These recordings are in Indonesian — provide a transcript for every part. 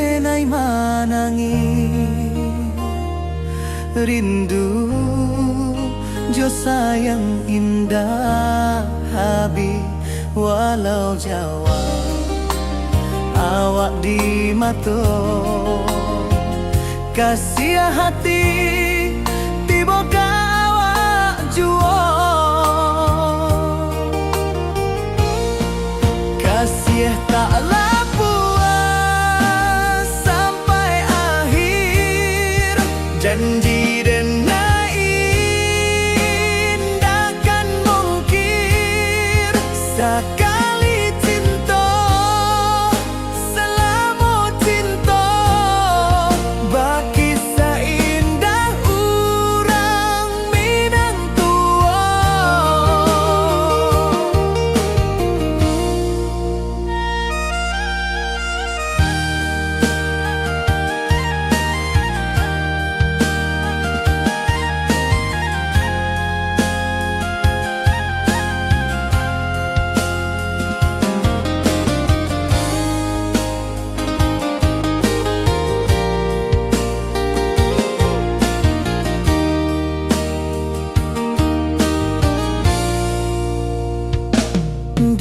denai manangi rindu jo sayang indah habi walau Jawa awak di mato kasih hati tiba ka awak juo kasih tak puas sampai akhir janji denai indakan mungkir sekali cinta selama cinta baki seindah urang Minang tua.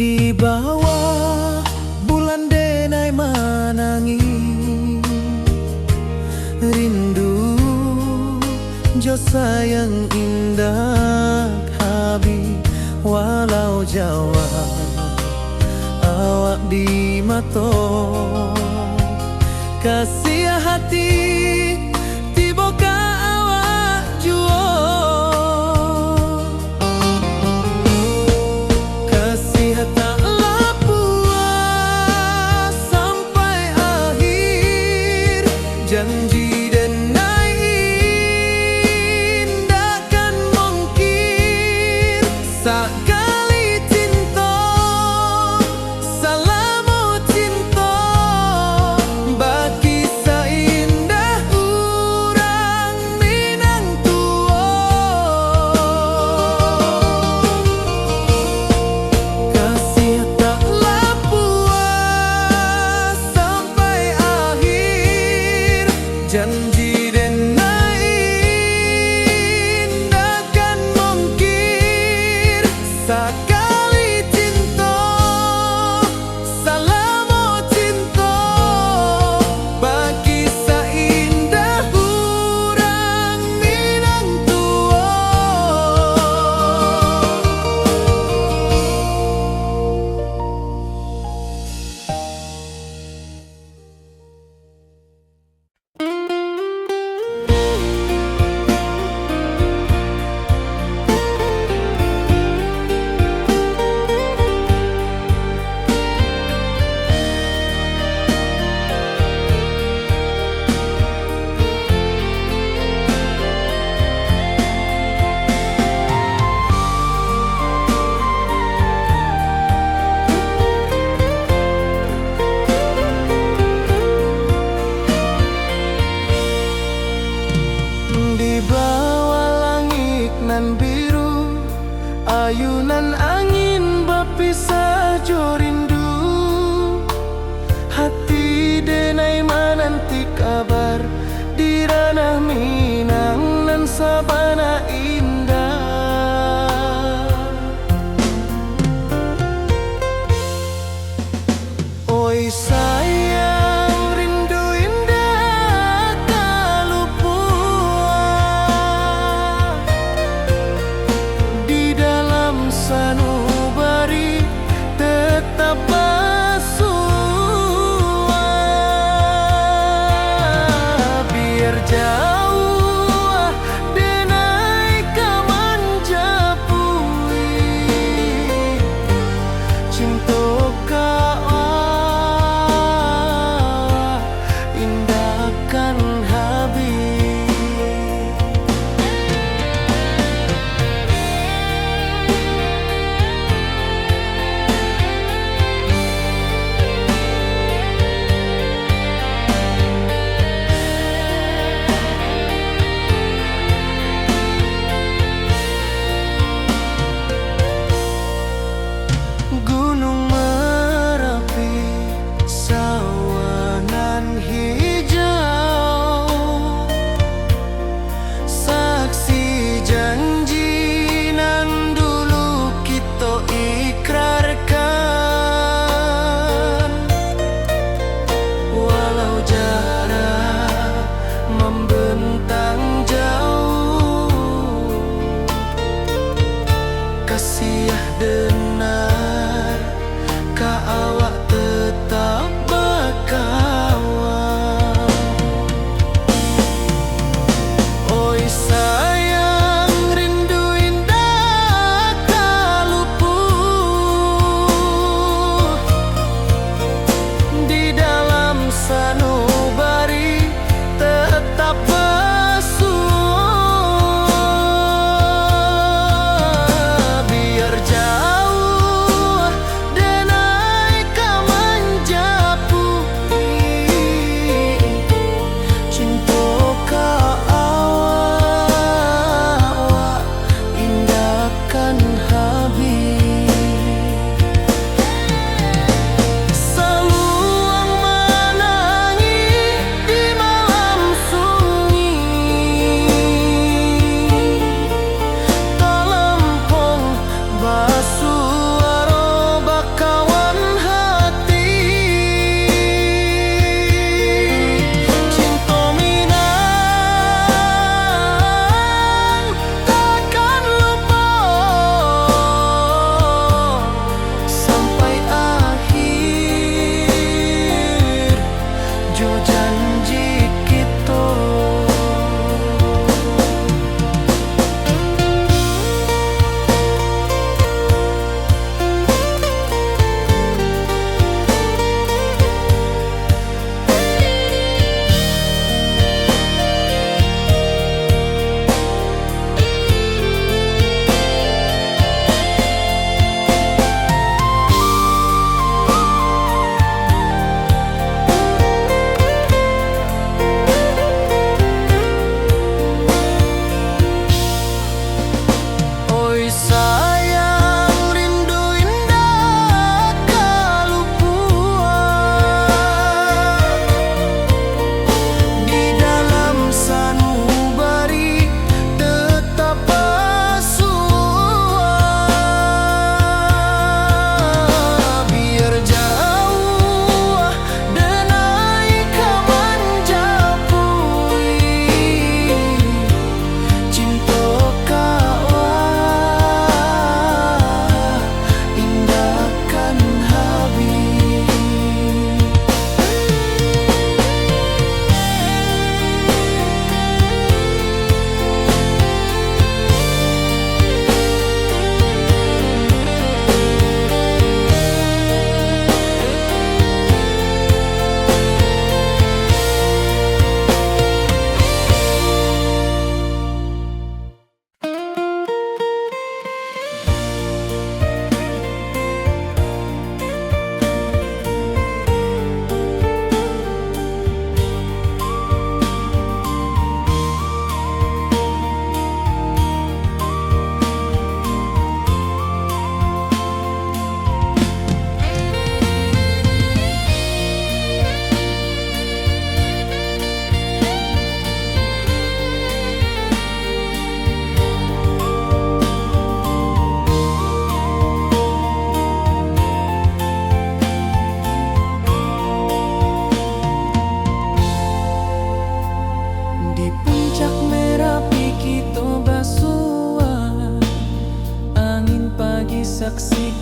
Di bawah bulan denai manangi rindu jo sayang indah habi walau Jawa awak di mato kasih hati tiba ka awak juo taklah puas sampai akhir janji denai indakan mungkir sekali cinta selama cinta baki seindah urang Minang tua kasih taklah puas sampai akhir janji denai indakan mungkir sekali cinta selama cinta baki seindah urang Minang tua. Di bawah langit nan biru ayunan angin berpisah jo rindu hati denai menanti kabar di ranah Minang nan sabana indah. Oi sayang rindu indah kalau puas di dalam sanubari tetap bersua biar jauh denai kaman japui cinta indahkan habis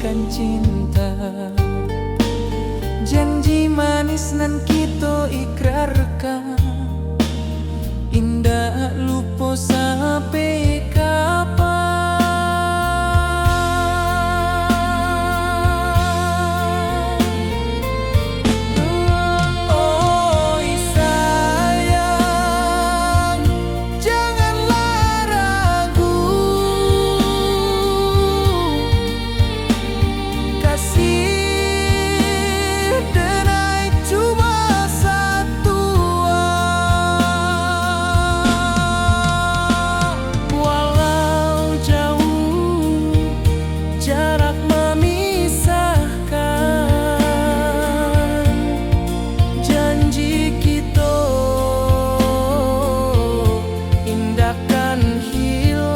dan cinta. Janji manis nan kita ikrarkan, indah lupa sampai kapan. Oi sayang, janganlah ragu, kasih denai cuma satu. Walau jauh jarak memisahkan, janji kita indahkan hilang.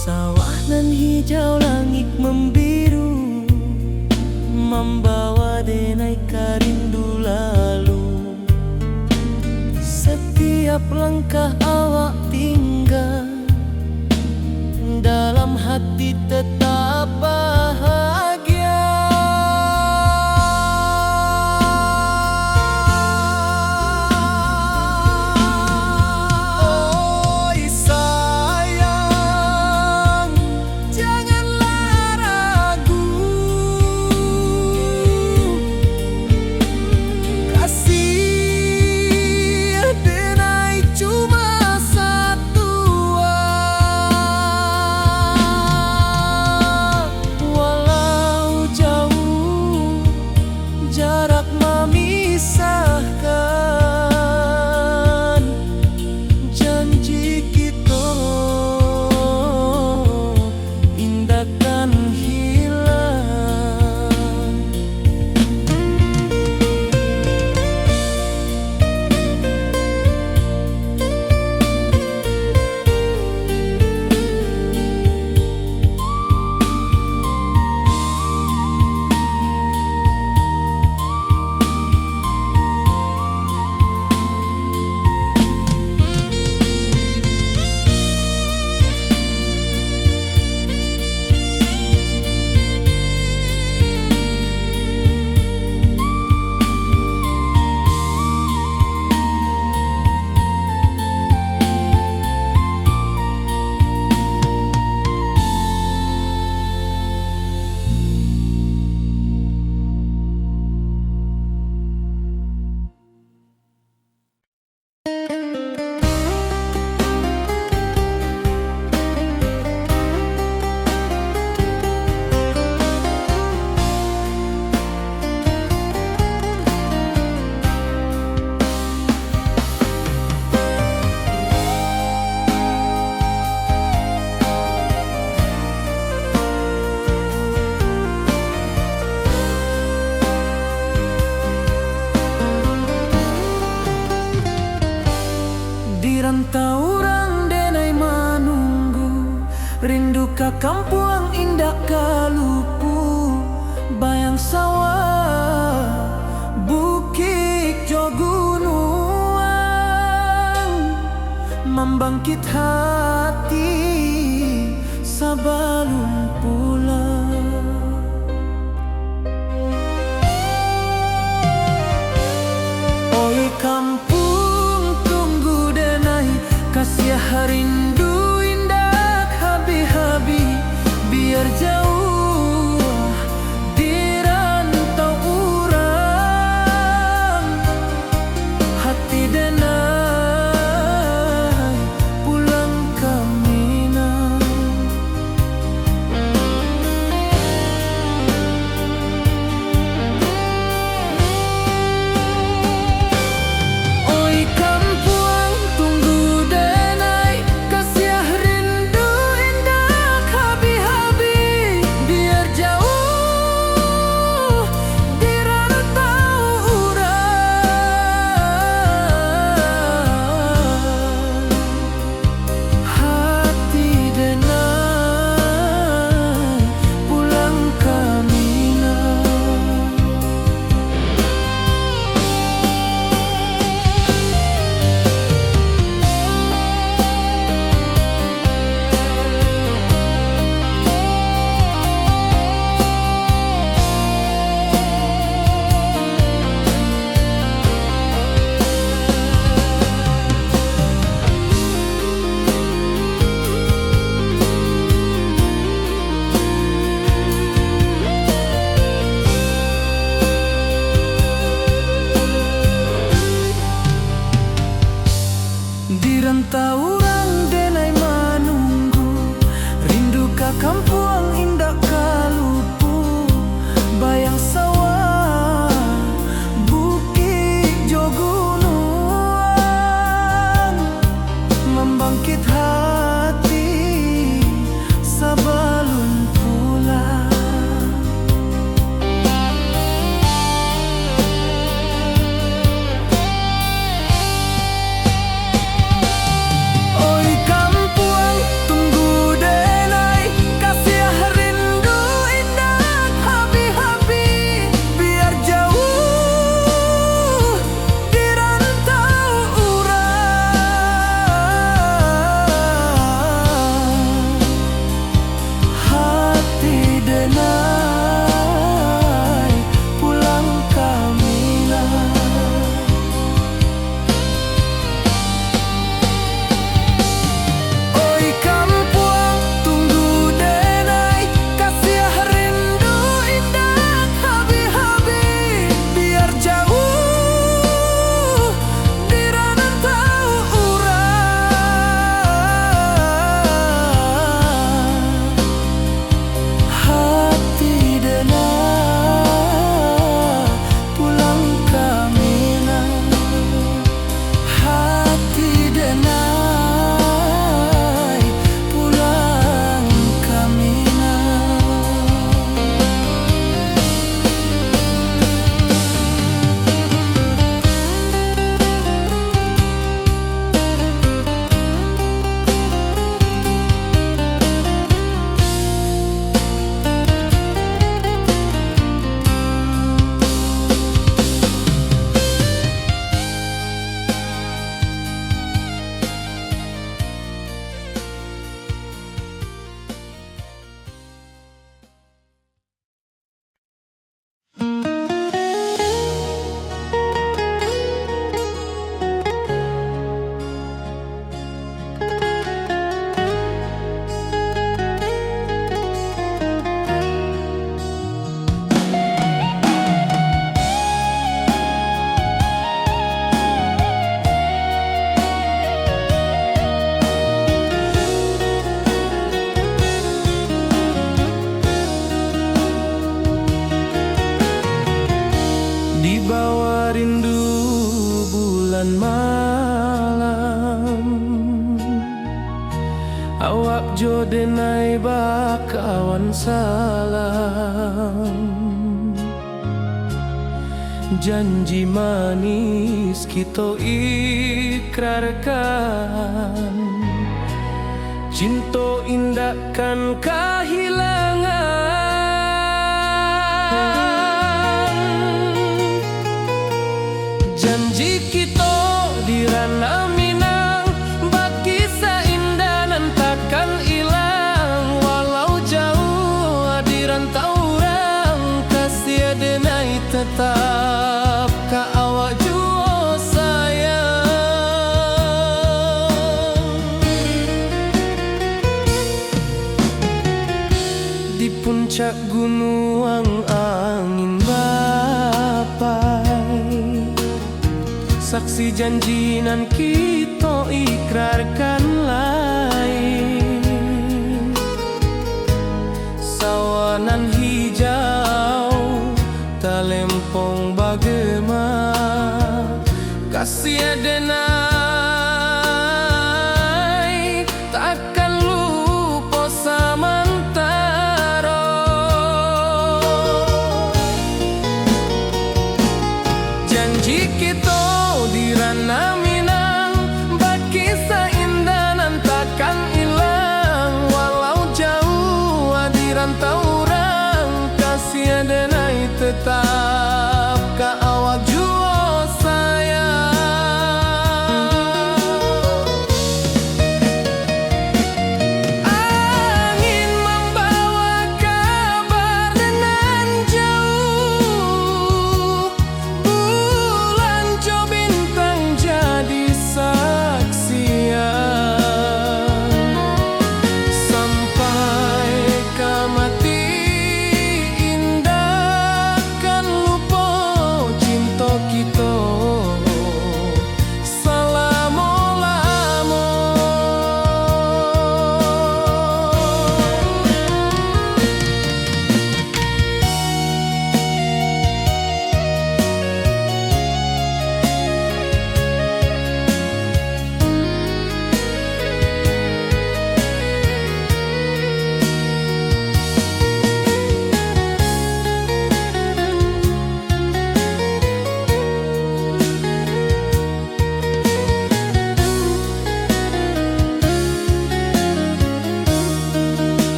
Sawah nan hijau, langit membiru, membawa denai karindu lalu. Setiap langkah awak tinggal, dalam hati tetap bahagia. Oi sayang, janganlah ragu, kasih denai cuma satu. Walau jauh jarak memisahkan, janji kita indahkan hilang. Di rantau orang denai menunggu, rindu ka kampung indah kalupu, bayang sawah bukit jo gunung, membangkit hati sebelum pulang. Oi kampung tunggu denai, kasih rindu indah habi-habi, biar jauh di rantau urang, hati denai pulang ke Minang. Di rantau orang denai manunggu, rindu ka kampuang indah kalupu, bayang sawah bukit jo gunung, membangkit hati sabalun pulang. Di bawah rindu bulan malam, awak jo denai bakawan salam. Janji manis kita ikrarkan, cinta indah kan kehilangan. Janji kita di ranah Minang, bakisah indah nan takkan hilang. Walau jauh di rantau orang, kasih denai tetap ka awak jua sayang. Di puncak gunung angin bapai, saksi janji nan kita ikrarkan lain. Sawanan hijau talempong bagema, kasih denai takkan lupa samantara. Janji kita di ranah Minang,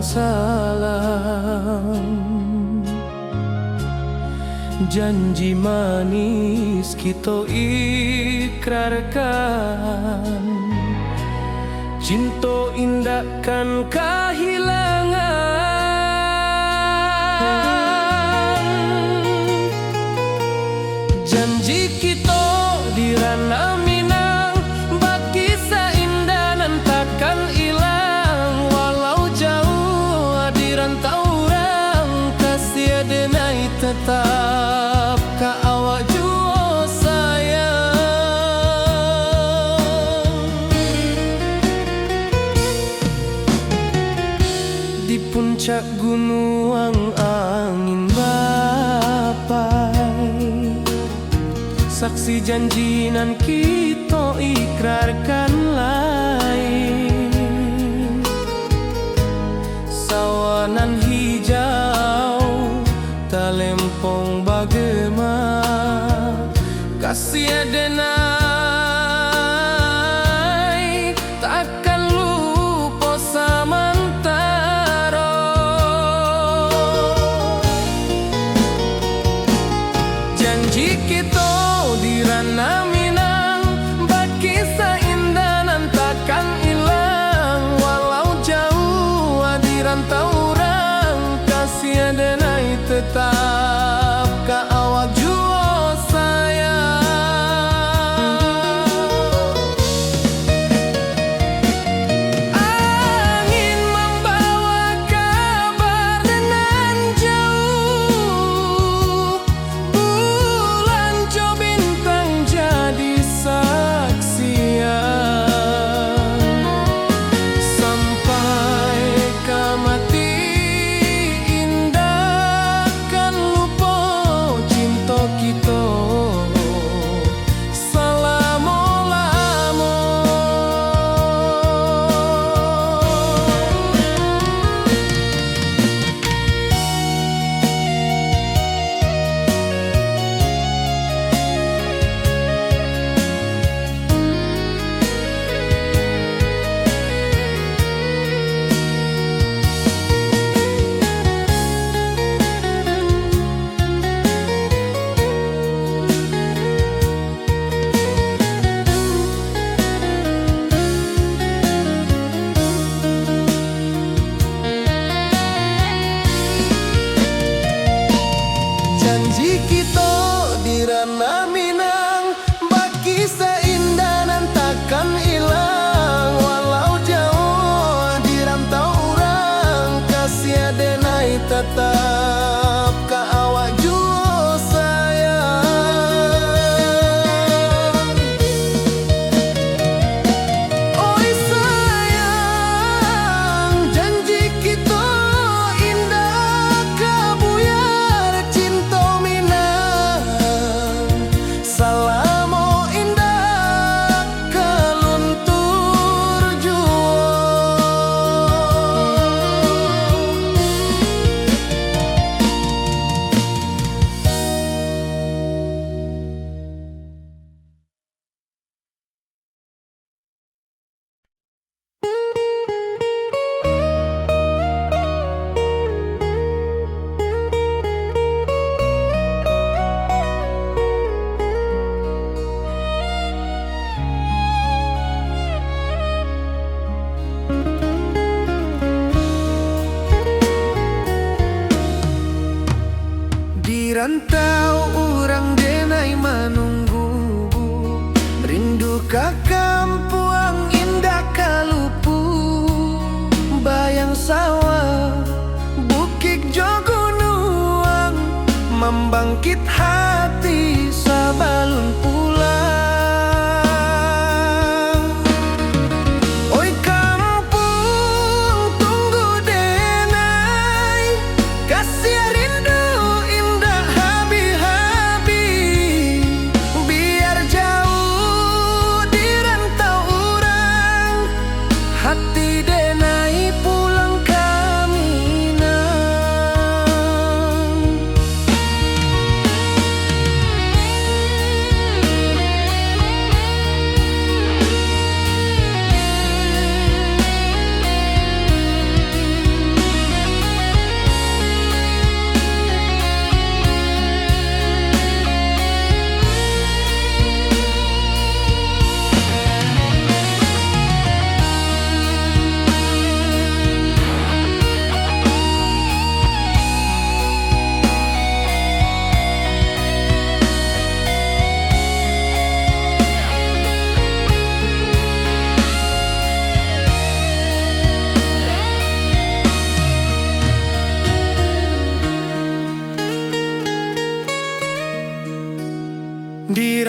salam. Janji manis kita ikrarkan, cinta indahkan kehilangan. Janji kita di ranah Minang, bagi seindah nan takkan hilang. Walau jauh di rantau orang, kasih denai tetap ka awak jua sayang. Di puncak gunung angin bapai, saksi janji nan kita ikrarkan lain. Sawanan hijau talempong bagema, kasih denai takkan lupa samantara. Janji kita di ranah Minang, bagi seindah nan takkan hilang. Walau jauh di rantau orang, kasih denai tetap ka awak jua sayang. Angin membawa kabar nan jauh, bulan jo bintang jadi saksian. Sampai ke mati indah kan lupa cinta kita selama-lama. Janji kita di ranah Minang, bagi seindah nan takkan hilang. Walau jauh di rantau orang, kasih denai tetap ka awak jua sayang. Oi sayang, janji kita indah kabuyar cinta Minang. Salamo indah keluntur jua. Di rantau orang denai menunggu, rindu ka kampung indah kalupu. Bayang sawah bukit jo gunung, membangkit hati sabalun pulang. Oi kampung tunggu denai, kasih rindu indah habis.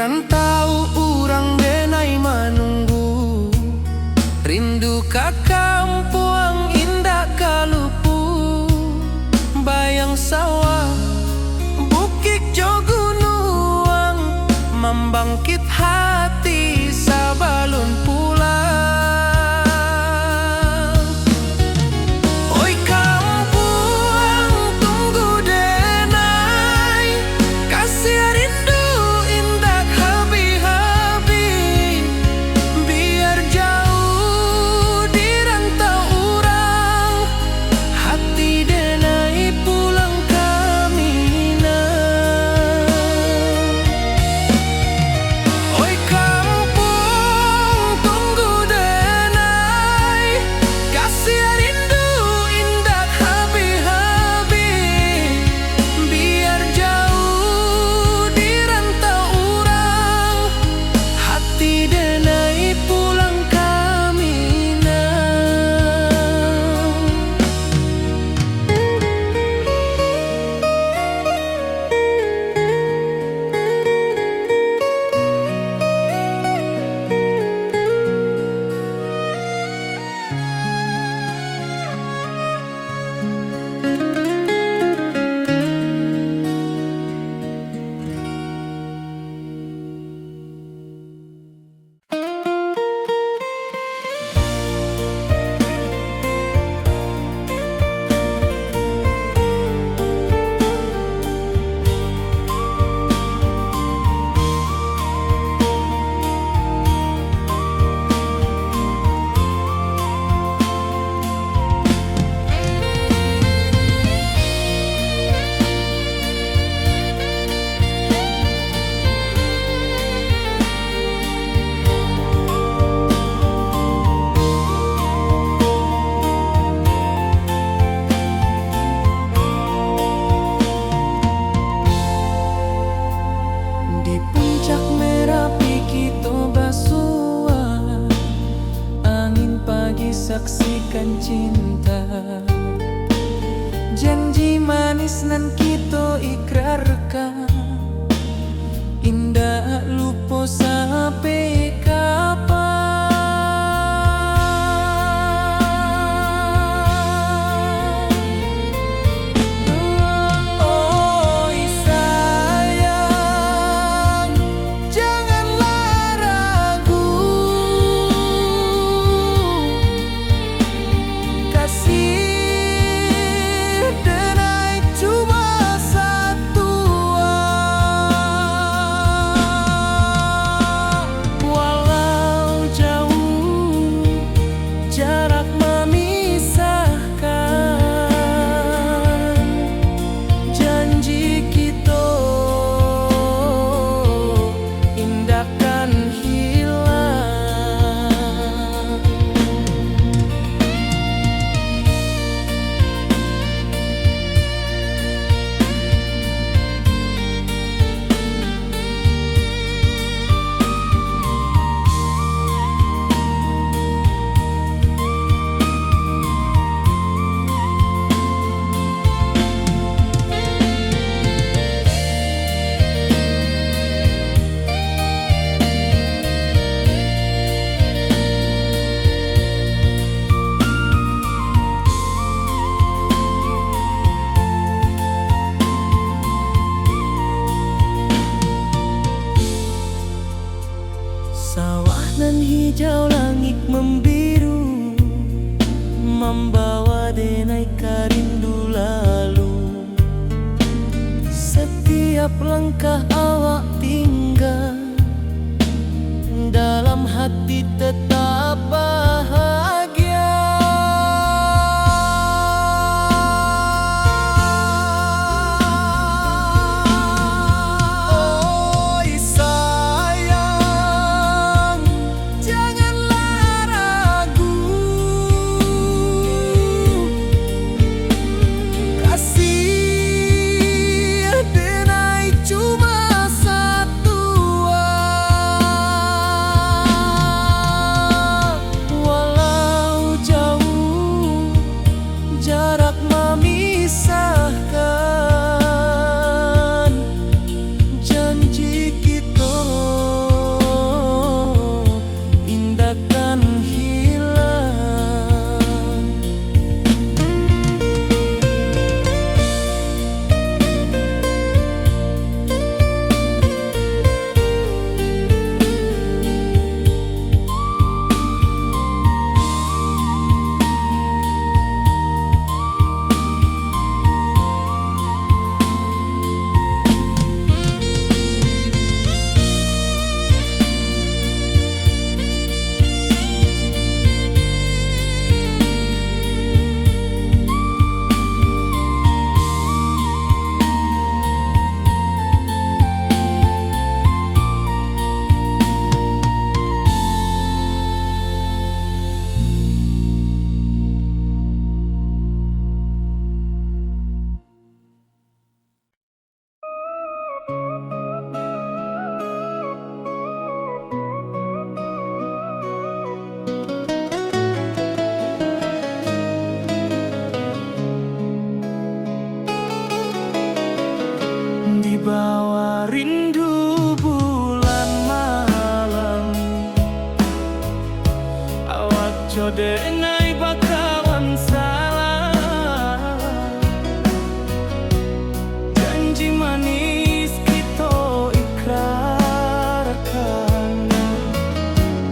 rantau urang denai manunggu, rindu ka kampung indah kalupu, bayang sawah bukit jo gunung, membangkit hati sabalun pulang. Oi kampung tunggu denai, kasih rindu indah habi-habi, biar jauh di rantau urang, hati denai pulang ke Minang. Oi kampung tunggu denai, kasih rindu indah habi-habi, biar jauh di rantau urang, hati denai pulang ke Minang. Di puncak Merapi kita basua, angin pagi saksikan cinta, janji manis nan kita ikrarkan, indah lupa sampai kapan. Oi sayang, janganlah ragu, kasih denai cuma satu. Walau jauh jarak memisahkan, janji kita indahkan hilang. Sawah nan hijau, langit membiru, membawa denai karindu lalu. Setiap langkah awak tinggal, dalam hati tetap bahagia. Oi sayang, janganlah ragu, kasih denai cuma satu. memisahkan, janji kita Wibawa rindu bulan malam, awak jodenai bakawan salah. Janji manis kita ikrarkan,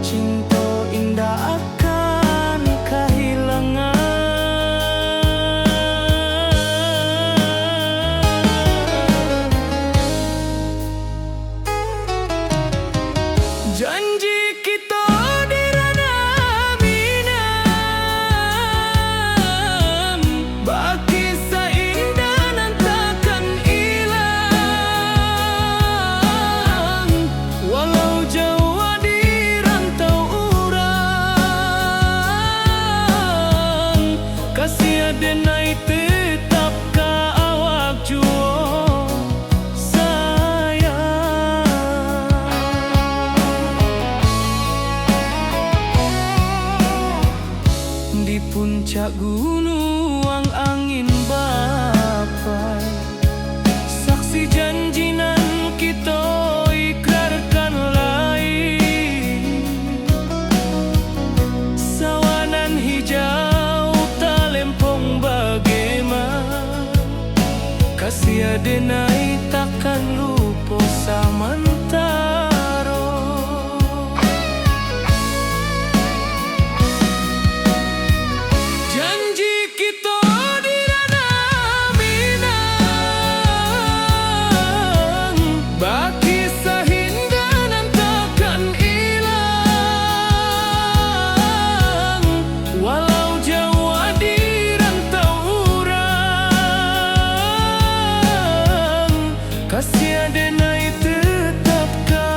cinta indah akan kehilangan. Janji kita di ranah minam, bagi seindah nan takkan hilang. Walau jauh di rantau urang, kasih adenai tetap ka awak jua di puncak gunung angin bapai. Saksi janji nan kita ikrarkan lain, sawanan hijau talempong bagaimana. Kasih adenai takkan lupa samantara. Janji kita di ranah minang, bagi sahinda nan takkan hilang. Walau jauh di rantau urang, kasih adenai tetap ka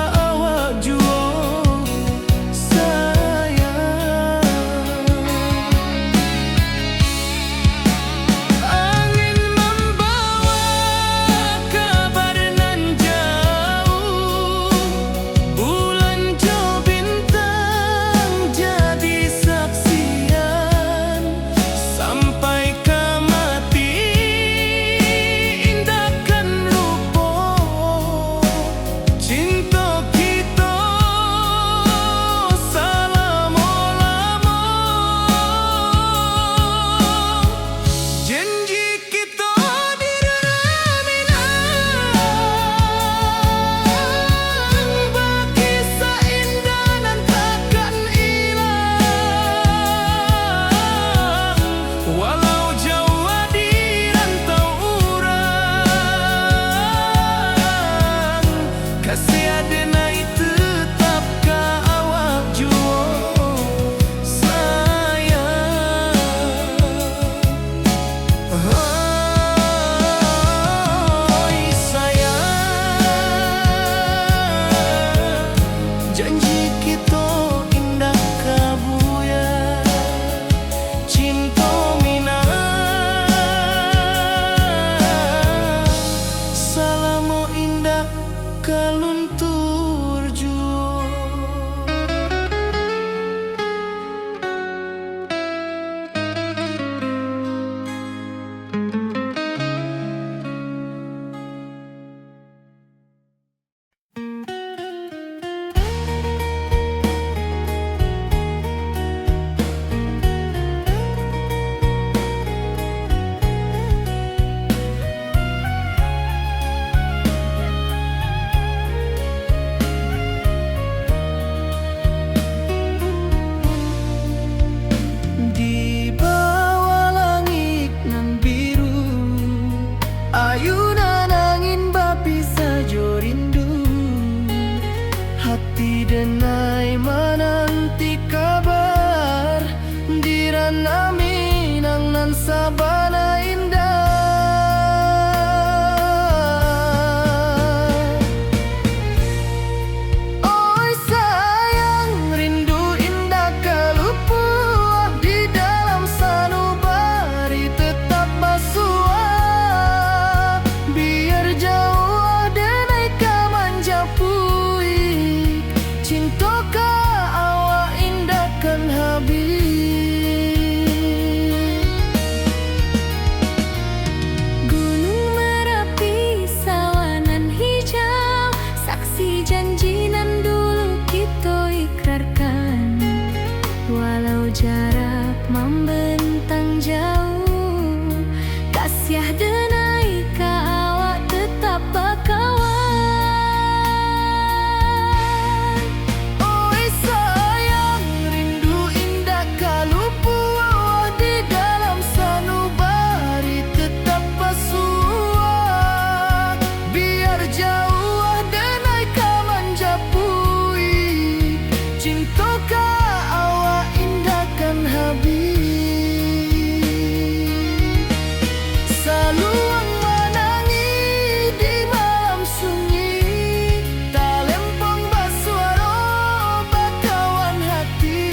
kasih denai ka awak tetap bakawan. Oi sayang, rindu indah kalupu awak di dalam sanubari tetap pasua. Biar jauh denai ka manjapui, cinta ka awak indahkan habis. Saluang menangi di malam sunyi, talempong basuaro bakawan hati.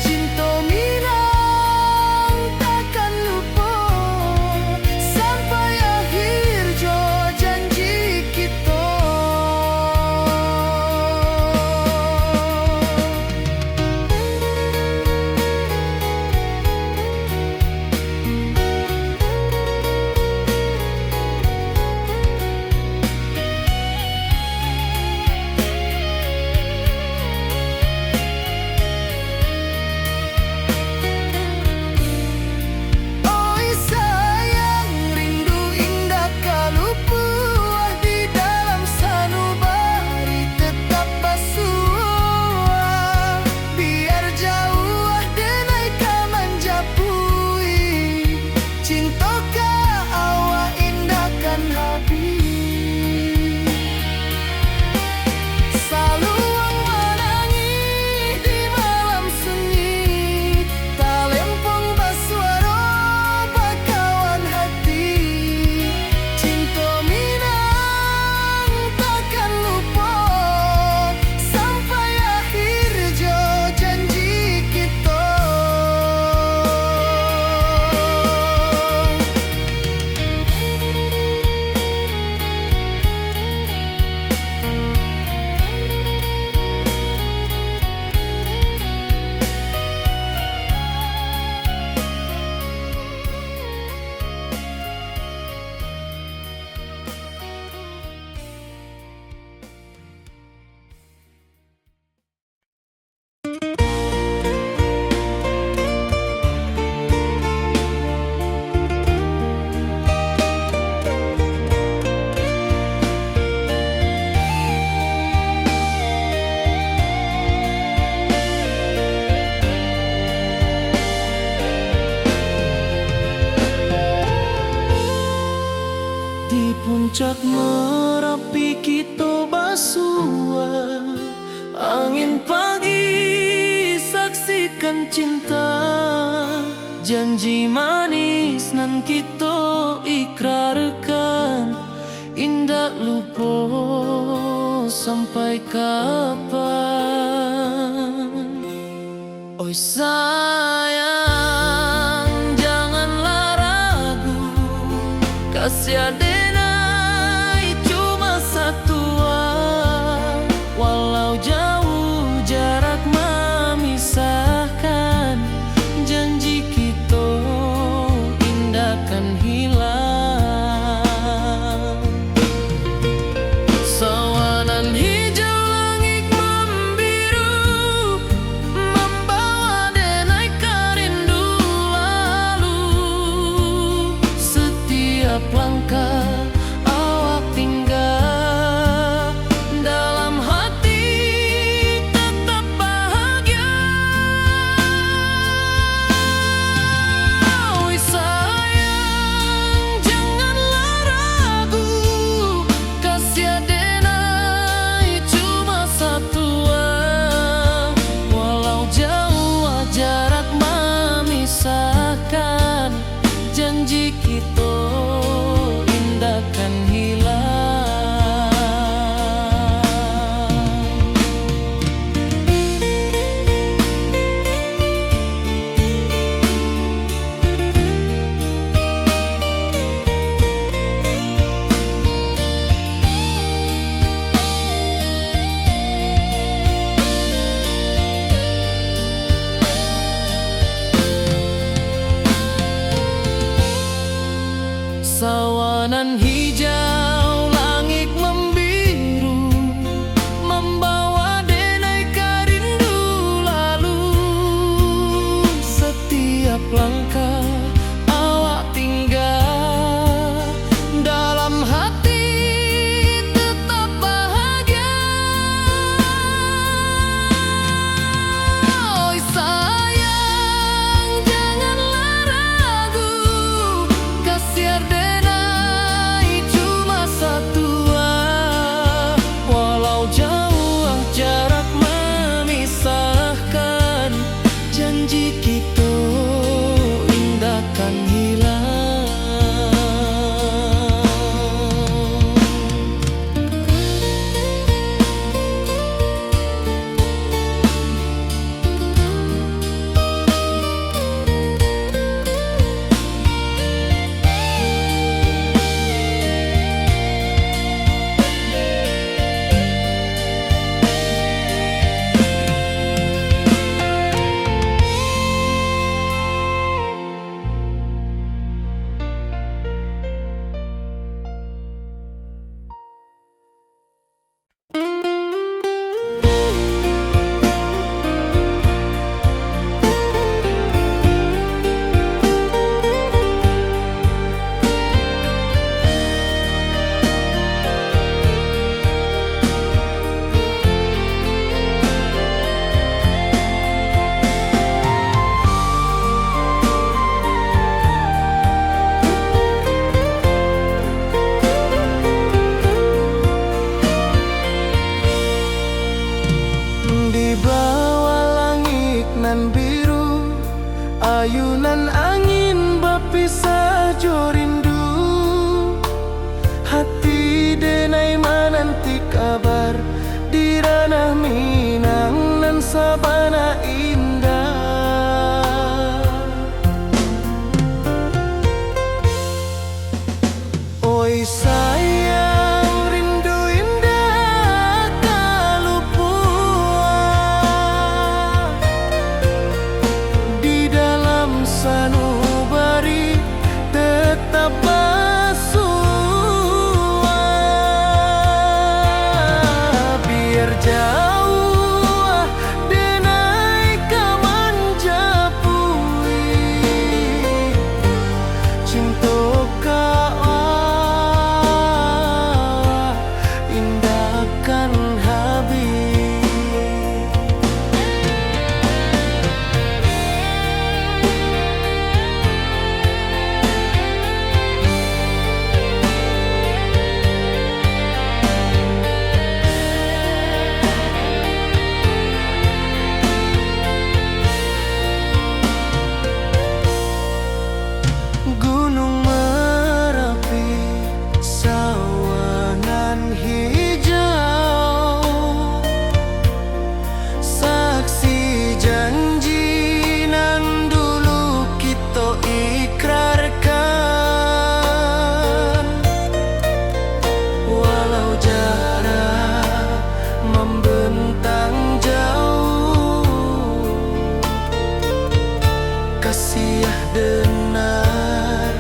Cinta minang takkan lupa sampai akhir jo janji kita. Oi sayang, rindu indah kalupu di dalam sanubari tetap basua. Biar jauh denai ka manjapui, cinta ka awak indahkan habis. Saluang menangi di malam sunyi, talempong basuaro bakawan hati. Cinta minang takkan lupa sampai akhir jo janji kita. Di puncak Merapi kita basua, angin pagi saksikan cinta. Janji manis nan kita ikrarkan, indah lupa sampai kapan. Oi sayang, janganlah ragu, kasih denai cuma satu. Walau jauh jarak memisahkan, janji kita indahkan hilang. Sawanan hijau langit membiru, membawa denai karindu lalu. Setiap langkah awak tinggal, dalam hati tetap bahagia. Oi sayang, janganlah ragu, kasih denai cuma satu. Walau jauh jarak memisahkan, janji kita indahkan hilang. Sawanan hijau langit membiru, membawa denai karindu lalu. Setiap langkah awak tinggal, sayang, rindu indah kalupua di dalam sanubari tetap bersua. Biar jauh denai kamanjapui cinta indahkan habis. Gunung Merapi, sawangan hijau, saksi janji nan dulu kita ikrarkan. Walau jarak membentang jauh, kasih denar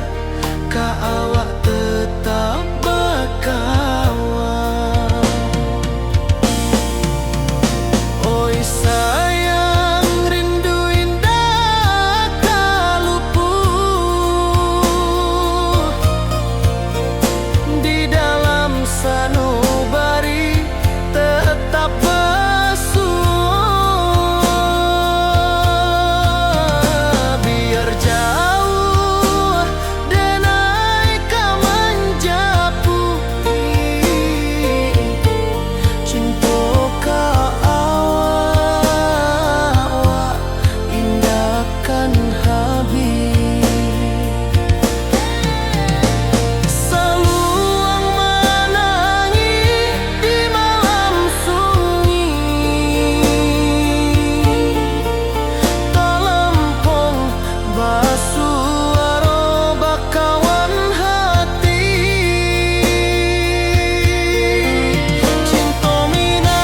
ka awak tetap berkawan. Oi sayang, rindu indah kaluput di dalam sanubari tetap bersua. Biar jauh denai kamanjapui cinta ka awak indahkan habis. Saluang menangi di malam sunyi, talempong basuara bakawan hati. Cinta Minang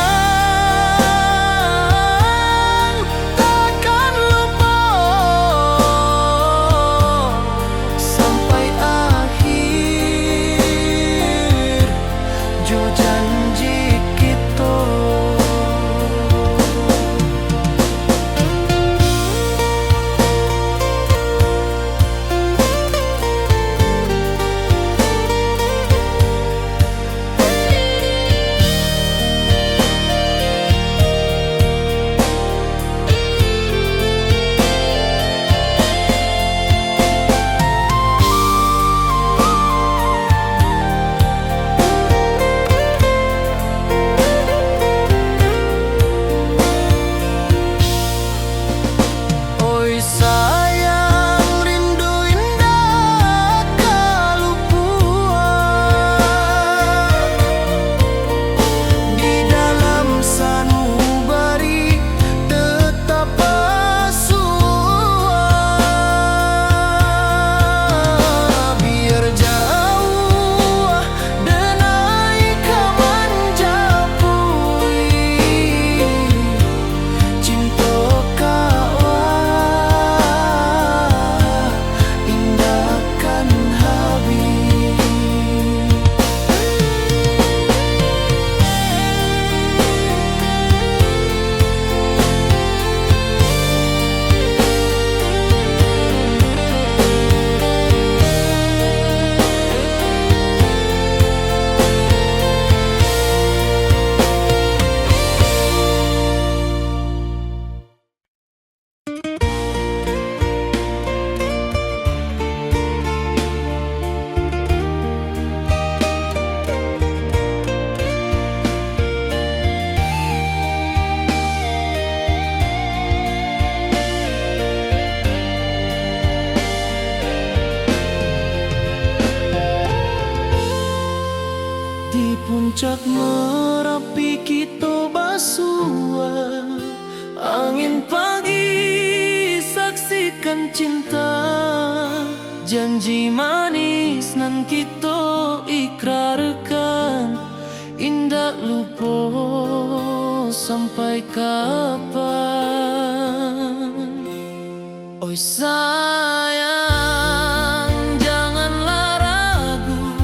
takkan lupa sampai akhir jo janji kita. Oi sayang, rindu indah kalupua di dalam sanubari tetap bersua. Biar jauh denai kamanjapui cinta ka indahkan habis. Di puncak Merapi kita bersua, angin pagi saksikan cinta, janji manis nan kita ikat. kapan. Oi sayang, janganlah ragu,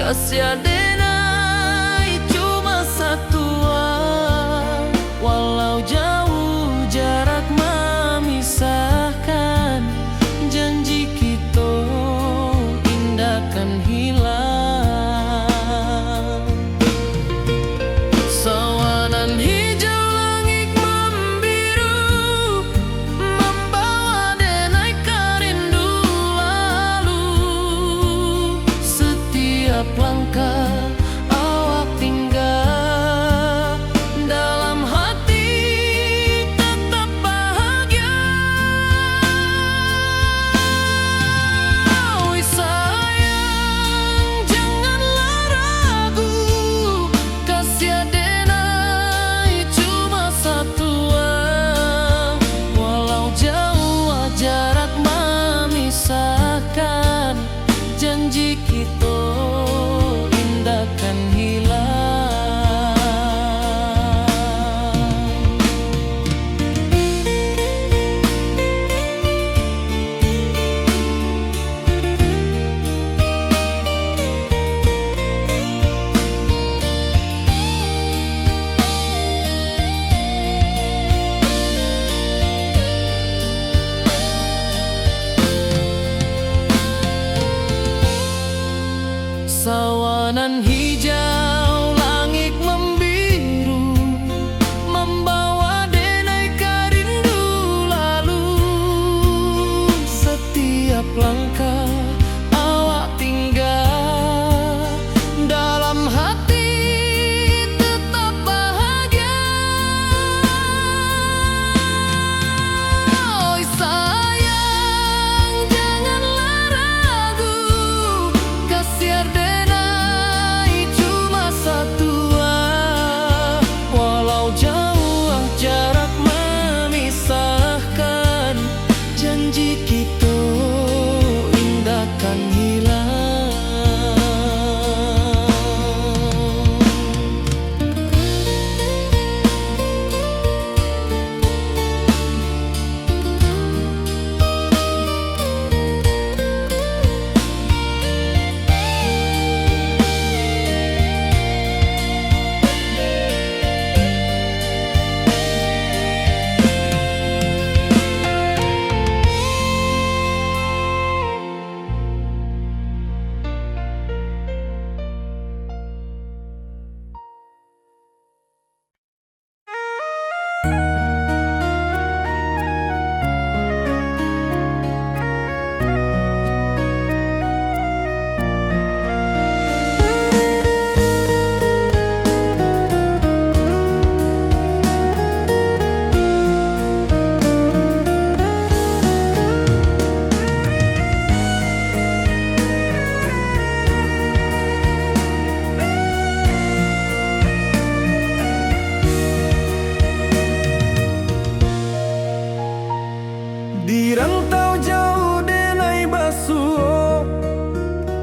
kasih adenai cuma satu. Walau jauh jarak memisahkan, janji kita indah kan hilang. Sawanan hijau langit membiru, membawa denai kerindu lalu. Setiap langkah awak tinggal, dalam hati tetap bahagia. Oi sayang, janganlah ragu, kasih adenai cuma satu. Walau jauh jarak memisahkan, janji kita indah kan hilang. Sawanan hijau langit membiru, membawa denai kerindu lalu. Setiap langkah awak tinggal, dalam hati tetap bahagia. Oi sayang, janganlah ragu, kasih adenai cuma satu. Walau jauh jarak memisahkan, janji kita indah kan hilang. Di rantau jauh denai basuh,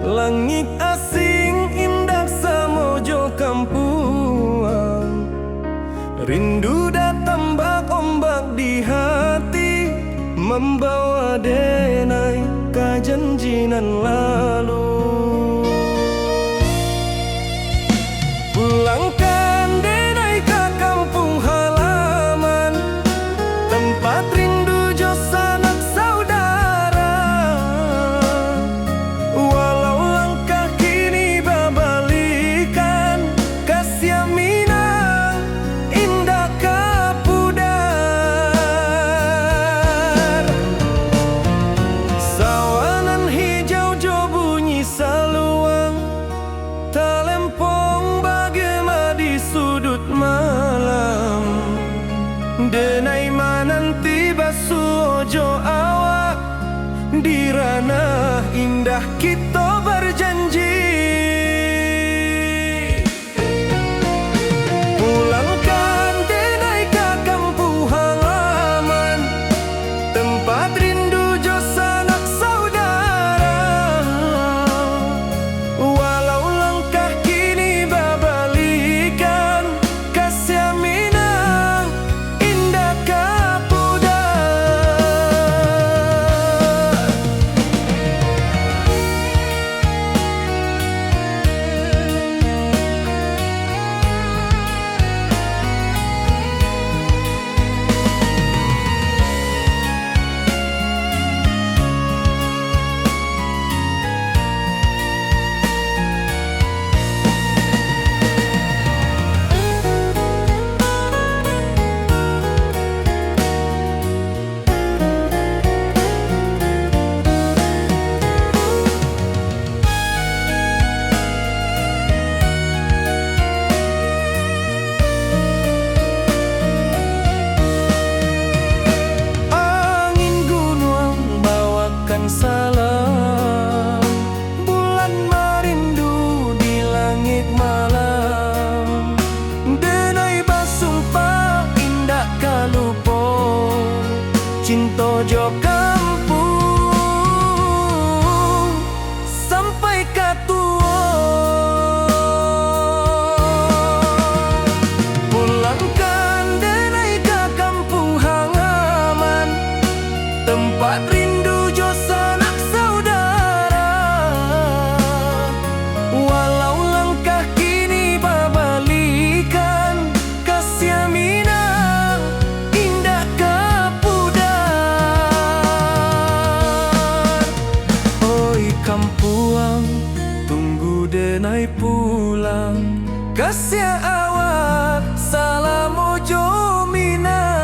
langit asing indah samojo kampuang. Rindu datang bak ombak di hati, membawa denai kajanjinan lalu. Pulangkan denai ke kampung halaman, tempat rindu jo sanak saudara. Walau langkah kini babalikan, kasih minang indah kapudar. Sawanan hijau jo bunyi saluang, talempong bagema di sudut malam. Denai mananti basuh ojo awak, di ranah indah kita berjanji. Pulangkan denai ke kampung halaman, tempat rindu jo sanak saudara. Walau langkah kini babalikan, kasih minang denai pulang kasih awak salam ojo minang.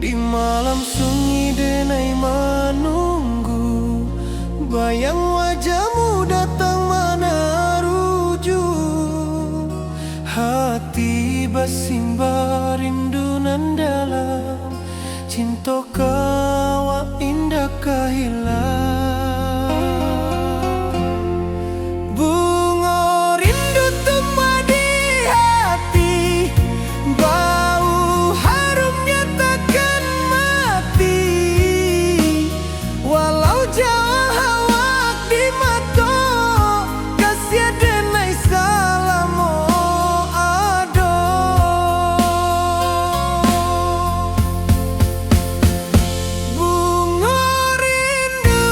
Di malam sunyi denai menunggu, bayang wajahmu datang meneruju. Hati bersimba rindu nan dalam, cinta kawa indah kehilang. Bunga rindu tumbuh di hati, bau harumnya takkan mati. Walau jauh awak di mata, kasih denai salam ado. Bunga rindu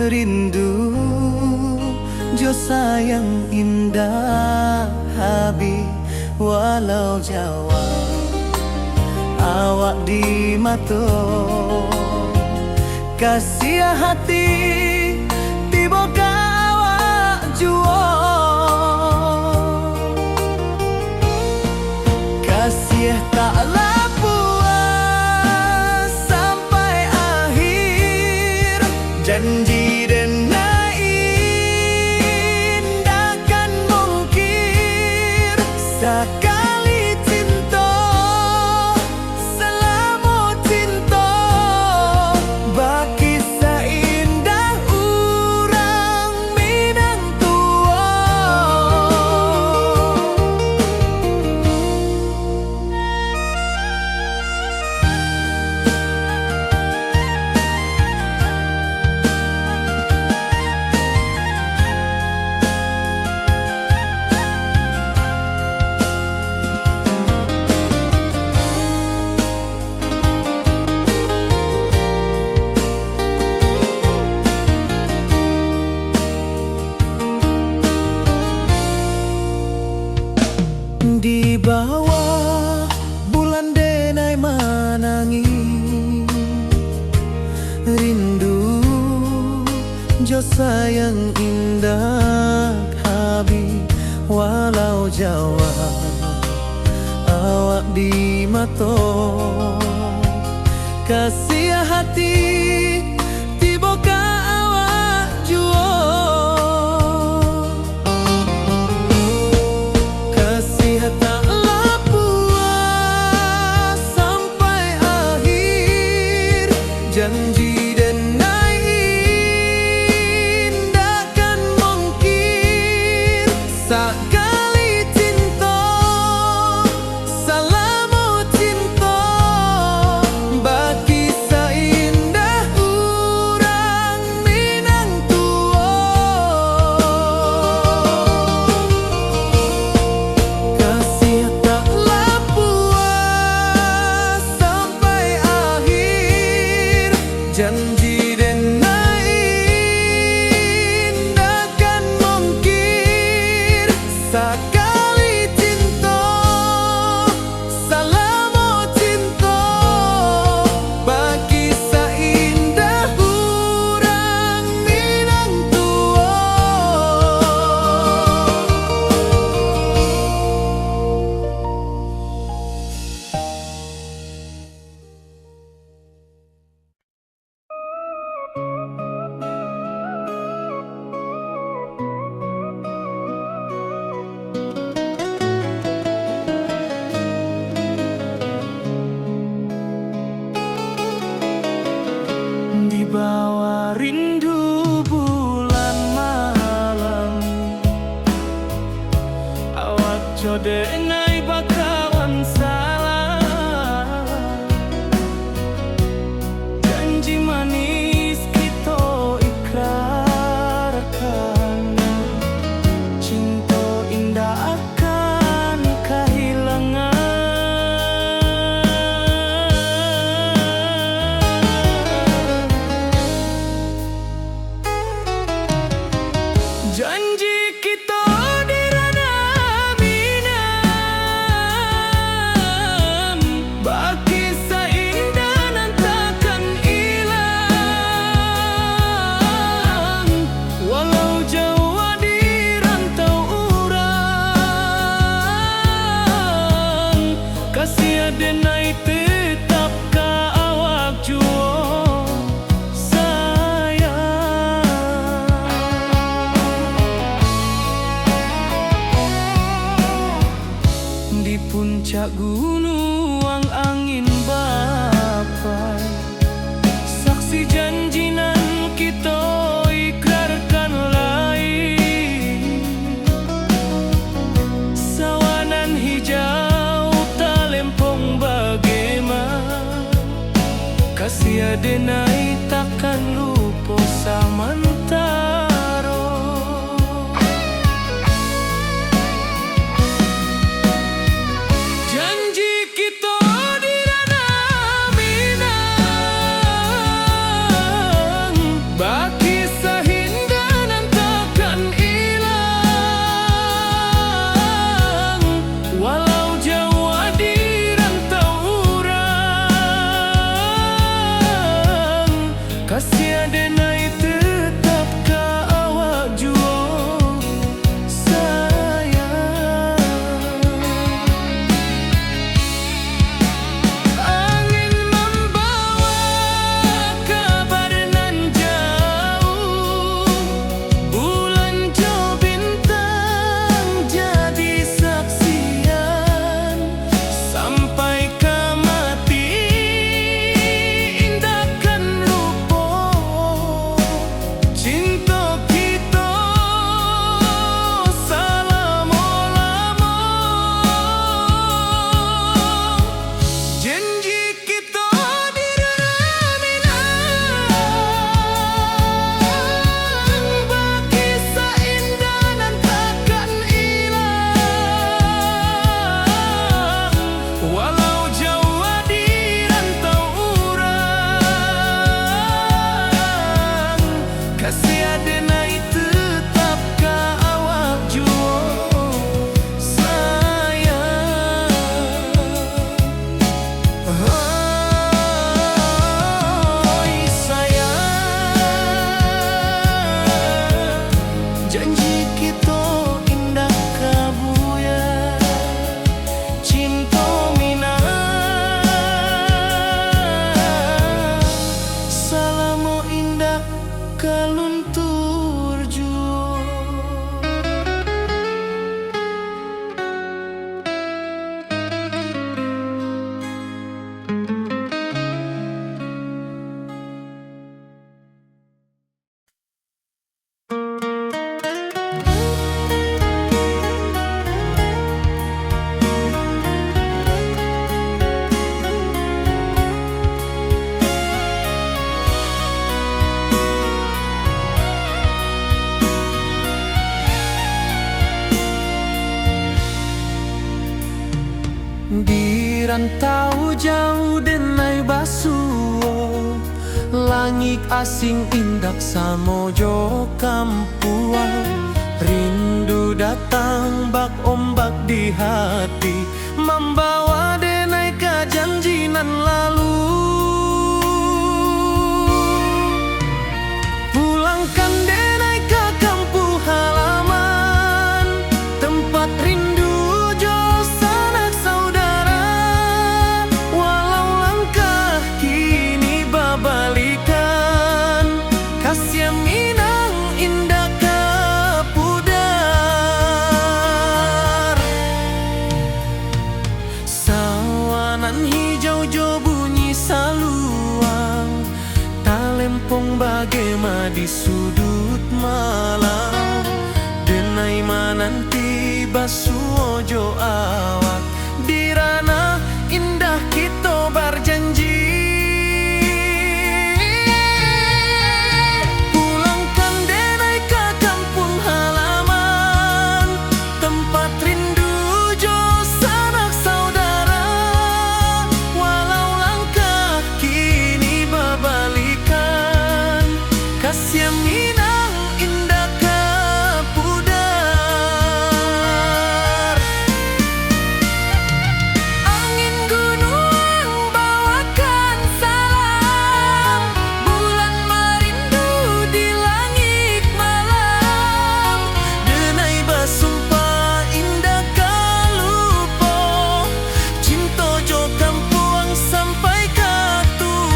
rindu jo sayang indah habi walau Jawa awak di mato kasih hati tiba awak juo kasih taklah puas sampai akhir janji dan indahkan mungkir sekali cinta selama cinta baki seindah urang Minang tua. Di bawah bulan denai manangi rindu jo sayang indah habi walau Jawa awak di mato kasih hati tiba ka awak juo taklah puas sampai akhir janji dan indahkan mungkir sekali cinta selama cinta baki seindah urang Minang tua. Kasih taklah puas sampai akhir janji dan indahkan mungkir sekali cinta selama cinta baki seindah urang Minang tua. Di bawah rindu bulan malam awak codenai bakawan salah janji manis kita ikrarkan cinta indah akan kehilangan janji kita di ranah Minang baki seindah nan takkan hilang walau Jawa di rantau urang kasih adenai tetap ka awak juo di puncak gunung angin bapai saksi janji nan kita ikrarkan lain sawanan hijau talempong bagaimana kasih adenai takkan lupa samantaro janji rantau jauh denai basuo, langit asing indak samojo kampuang. Rindu datang bak ombak di hati, membawa denai kejanjian lalu. Pulangkan denai ke kampung halaman, tempat rindu jo sanak saudara. Walau langkah kini babalikan, kasih minang indah kapudar. Sawanan hijau jo bunyi saluang, talempong bagema di sudut malam. Denai mananti basuo jo awak, di ranah indah kita berjanji. Pulangkan denai ke kampung halaman, tempat rindu jo sanak saudara. Walau langkah kini babalikan, kasih minang indah kapudar. Angin gunung bawakan salam, bulan merindu di langit malam. Denai basumpah indah kalupo, cinta jo kampuang sampai katuo.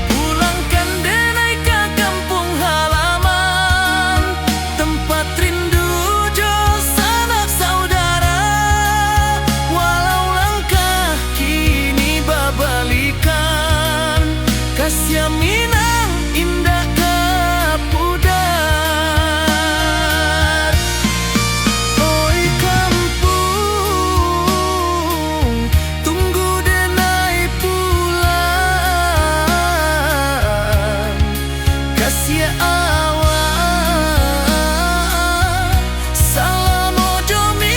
Pulangkan denai ke kampung halaman, tempat rindu jo sanak saudara. Walau langkah kini babalikan, kasih minang indah kapudar. Oi kampung, tunggu denai pulang. Kasih awak, salam ojo minang.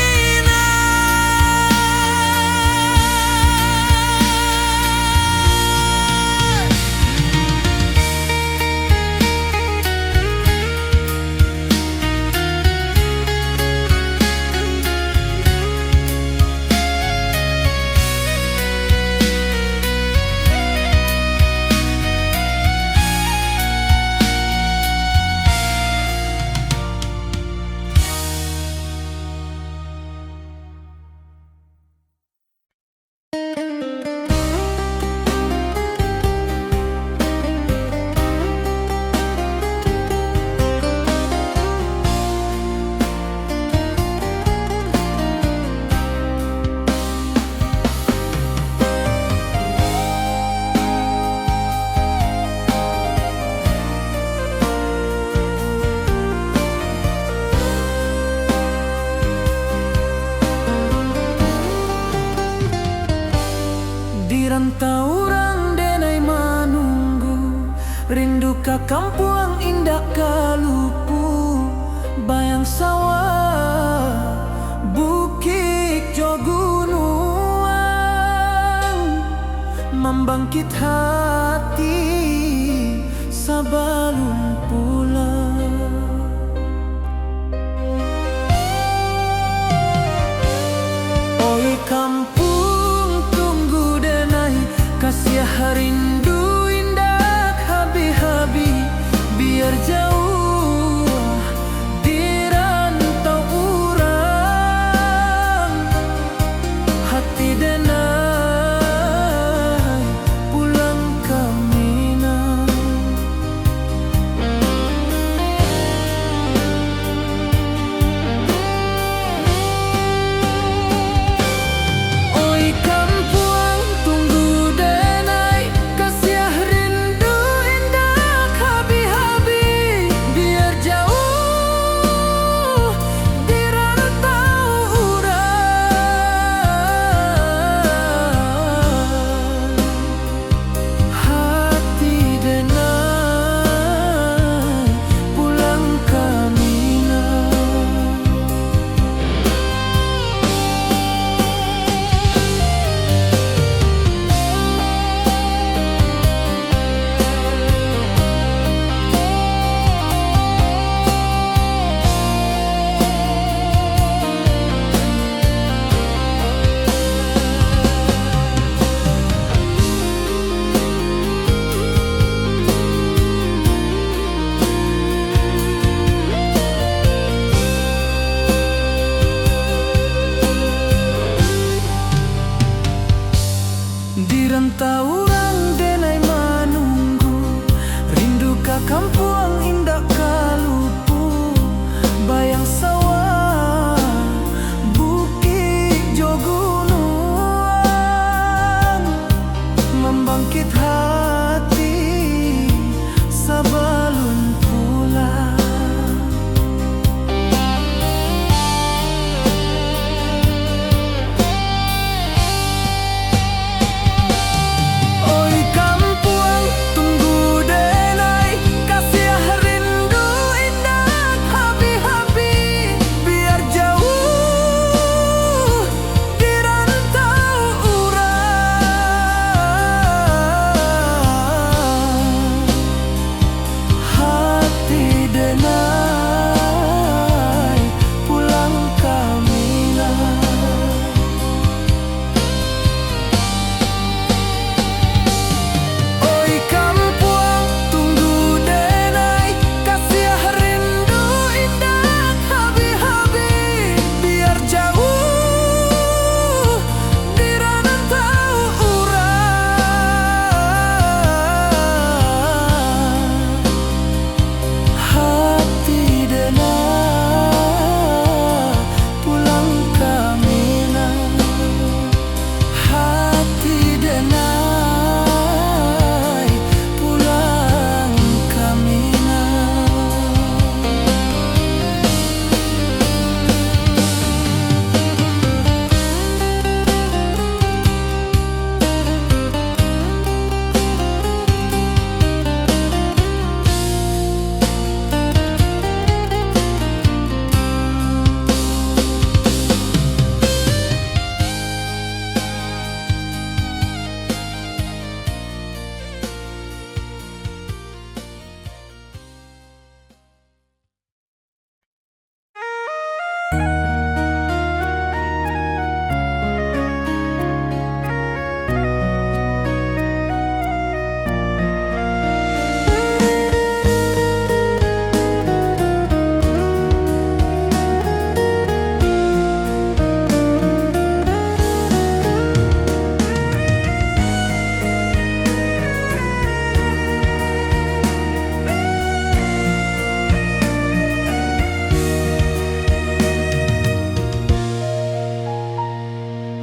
Di rantau orang denai manunggu, rindu ka kampuang indah kalupu. Bayang sawah, bukit jo gunung, membangkit hati sebelum pulang. Oi kampung, tunggu denai kasih rindu indah habi-habi. Biar jauh di rantau urang, hati denai pulang rantau orang denai menunggu, rindu ka kampung indah kalupu, bayang sawah bukit jo gunung, membangkit hati sebelum pulang. Oi kampung tunggu denai, kasih rindu indah habi-habi, biar jauh di rantau urang. Hati denai pulang kamina. Oi kampung tunggu denai, kasih rindu indah habi-habi, biar jauh di rantau urang. Hati denai pulang kamina. Hati denai pulang kamina.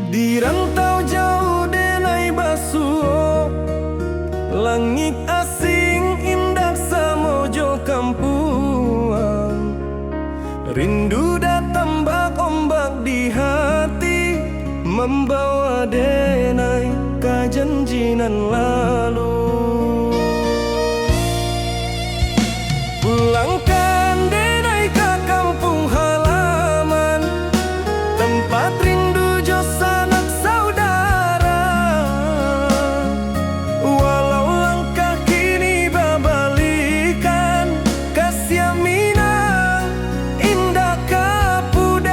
Di rantau jauh denai basuh, langit asing indah samojo kampuang. Rindu datang ombak di hati, membawa denai ke janjinan lalu. Pulangkan denai ke kampung halaman, tempat rindu jo sanak saudara. Walau langkah kini babalikan, kasih minang indah kapudar.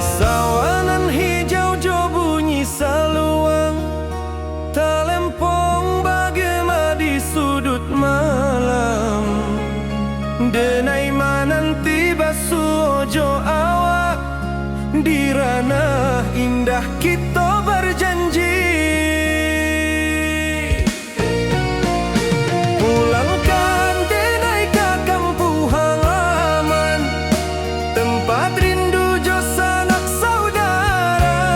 Sawanan hijau jo bunyi saluang, talempong bagema di sudut malam. Denai mananti basuh ojo awak, di ranah indah kita berjanji. Pulangkan denai ke kampung halaman, tempat rindu jo sanak saudara.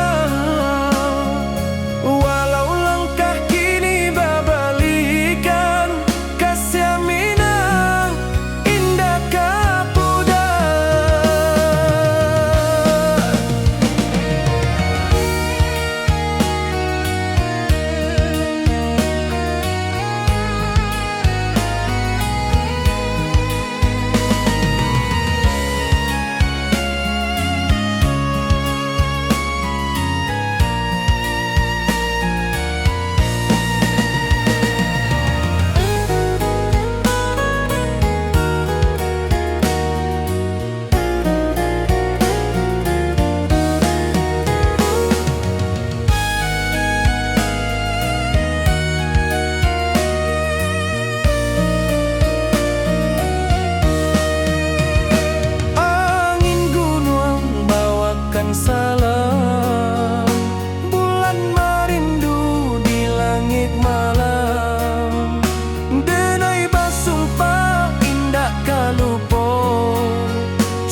Walau langkah kini babalikan, kasih minang indah kapudar.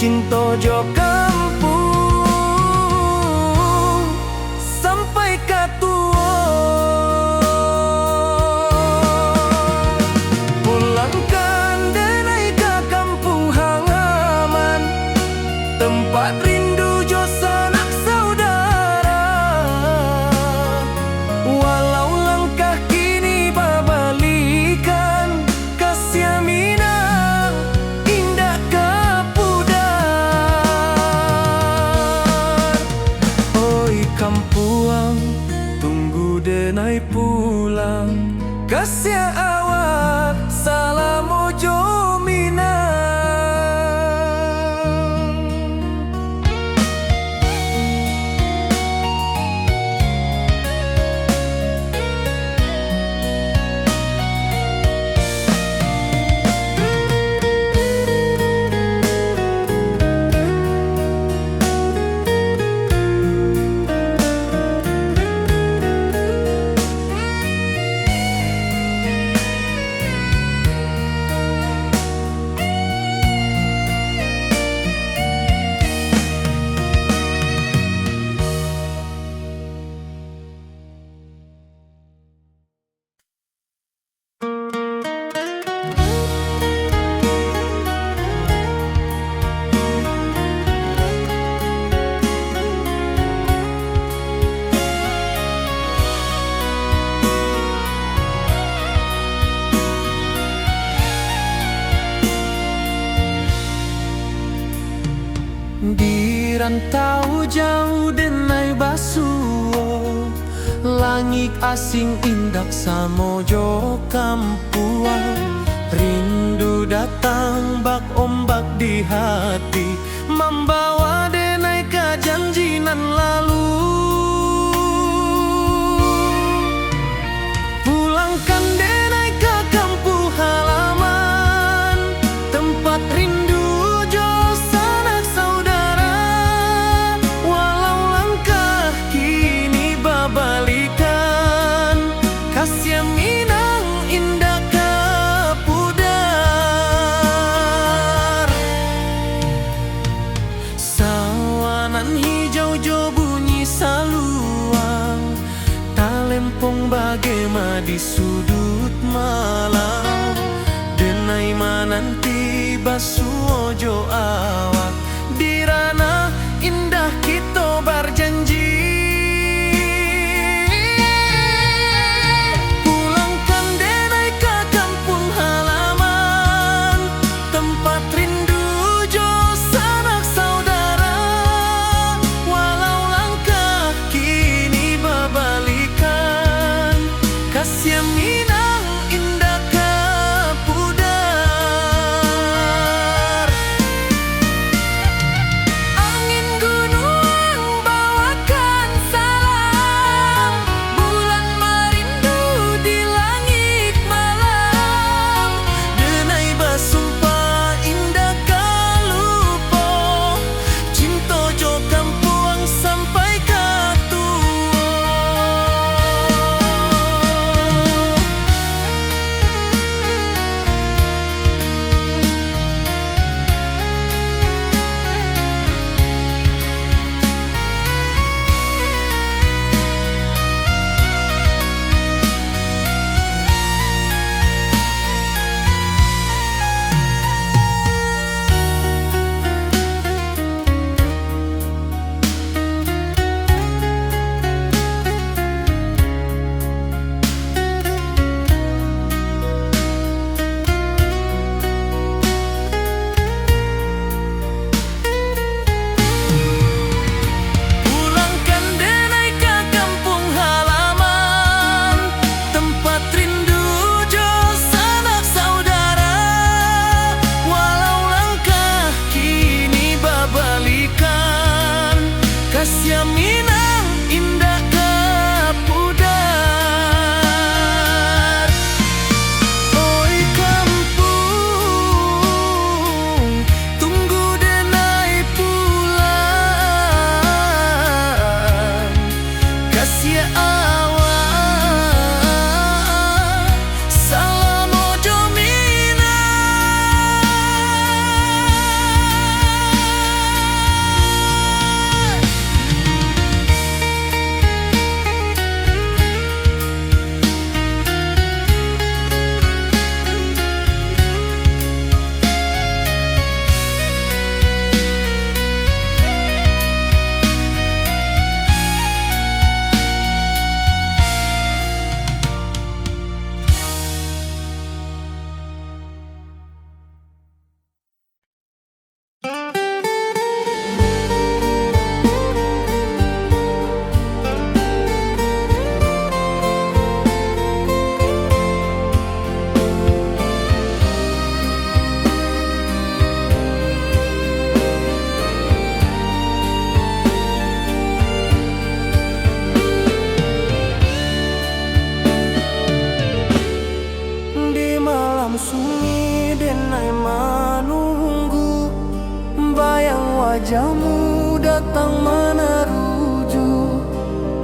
cinta jo kampung sampai ka tua. Pulangkan denai ka kampung halaman, tempat rindu jo sanak saudara. Walau langkah kini babalikan, kasih Minang indah ka pudar. Oi kampuang, tunggu denai pulang, kasih awak salam ojo Minang. Di rantau jauh denai basuo, langit asing indak samojo kampuang. Rindu datang bak ombak di hati, membawa denai ke janji nan lalu. Pulangkan denai ke kampung halaman, tempat rindu jo sanak saudara. Walau langkah kini babalikan, kasih Minang indah ka pudar. Sawanan hijau jo bunyi saluang, talempong bagema di sudut malam. Denai mananti basuo jo awak, di ranah indah kita berjanji. Pulangkan denai ke kampung halaman, tempat rindu jo sanak saudara. Walau langkah kini babalikan, kasih Minang indah ka pudar. wajahmu datang meneruju,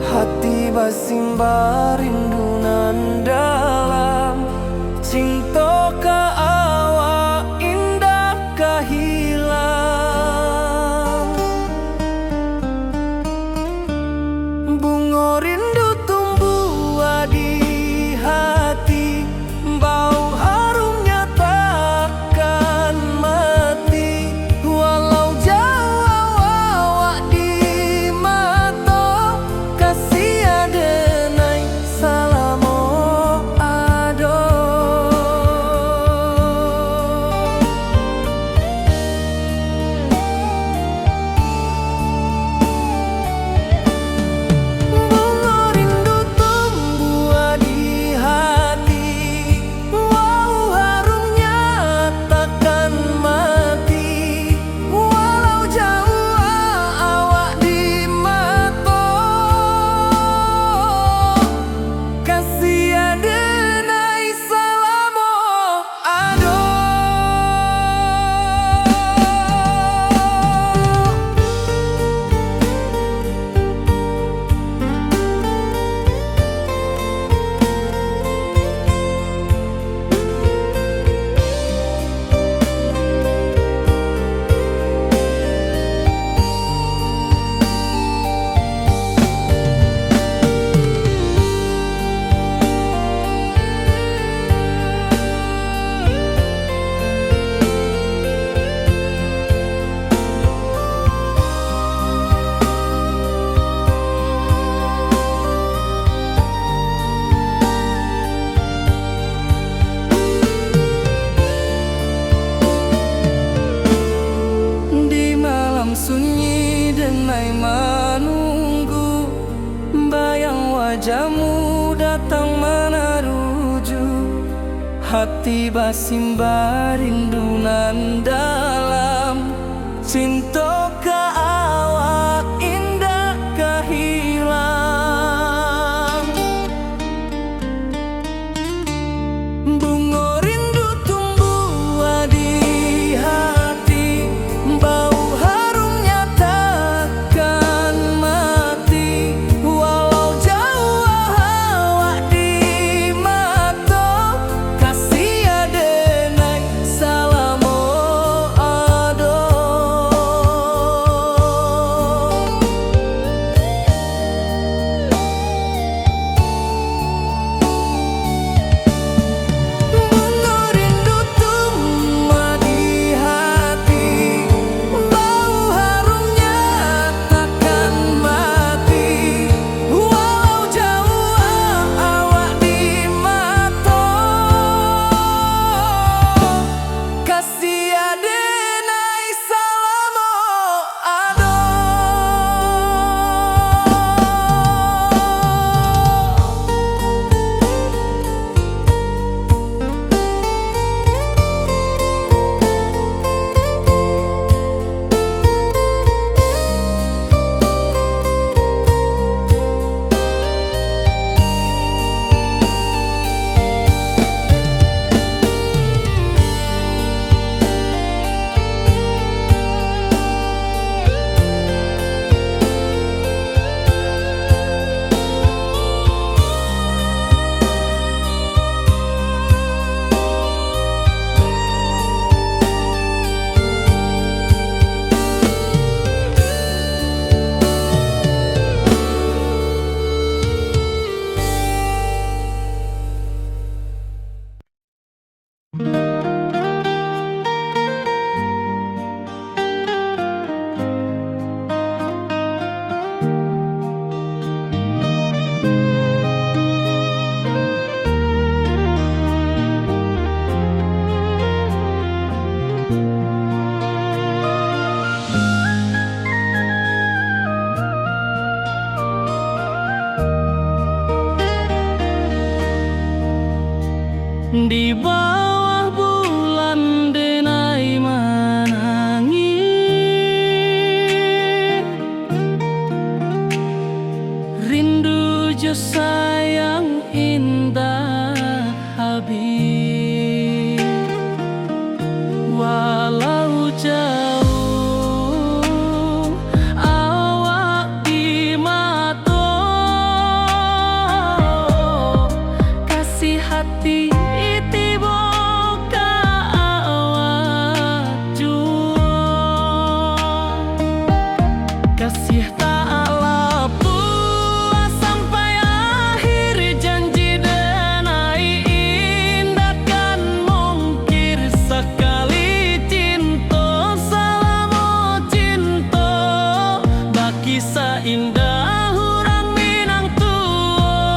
hati basimba rindu nan dalam. Cinta ka awak indah kahilang. Bunga rindu tumbuh di hati, bau harumnya takkan mati. Walau jauh awak di mata, kasih adenai salamo ado. Bunga rindu tumbuh di hati, wow harumnya takkan mati. Walau jauh awak di mata, kasih adenai salamo ado. Di malam sunyi denai menunggu, bayang wajahmu datang meneruju, hati basimba rindu nan dalam. Cinta ka awak indah kahilang. Bunga rindu tumbuh di hati, bau harumnya takkan mati. Walau jauh awak di mata, kasih adenai salamo ado. Kasih taklah puas sampai akhir, janji denai indah kan mungkir. Sekali cinta selama cinta, baki seindah urang Minang Tua.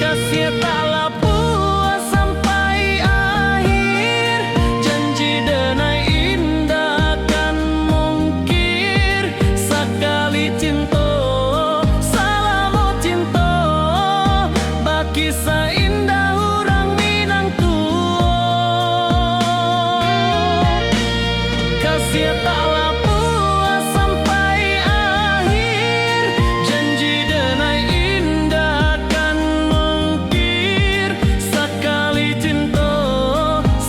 Kasih taklah puas sampai akhir, janji denai indah kan mungkir. Sekali cinta selama cinta, baki seindah urang Minang Tua. Kasih taklah puas sampai akhir, janji denai indah kan mungkir. Sekali cinta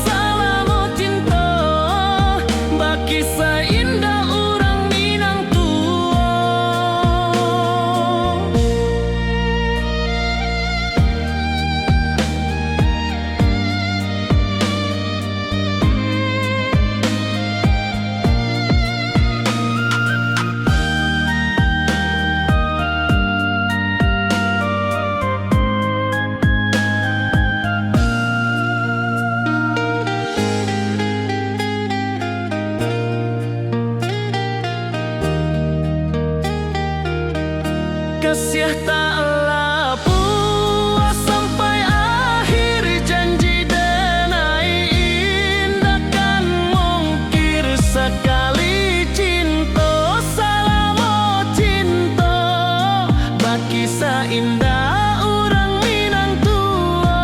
selama cinta, baki seindah urang Minang Tua. Kasih taklah puas sampai akhir, janji denai indah kan mungkir. Sekali cinta selama cinta, baki seindah urang Minang Tua.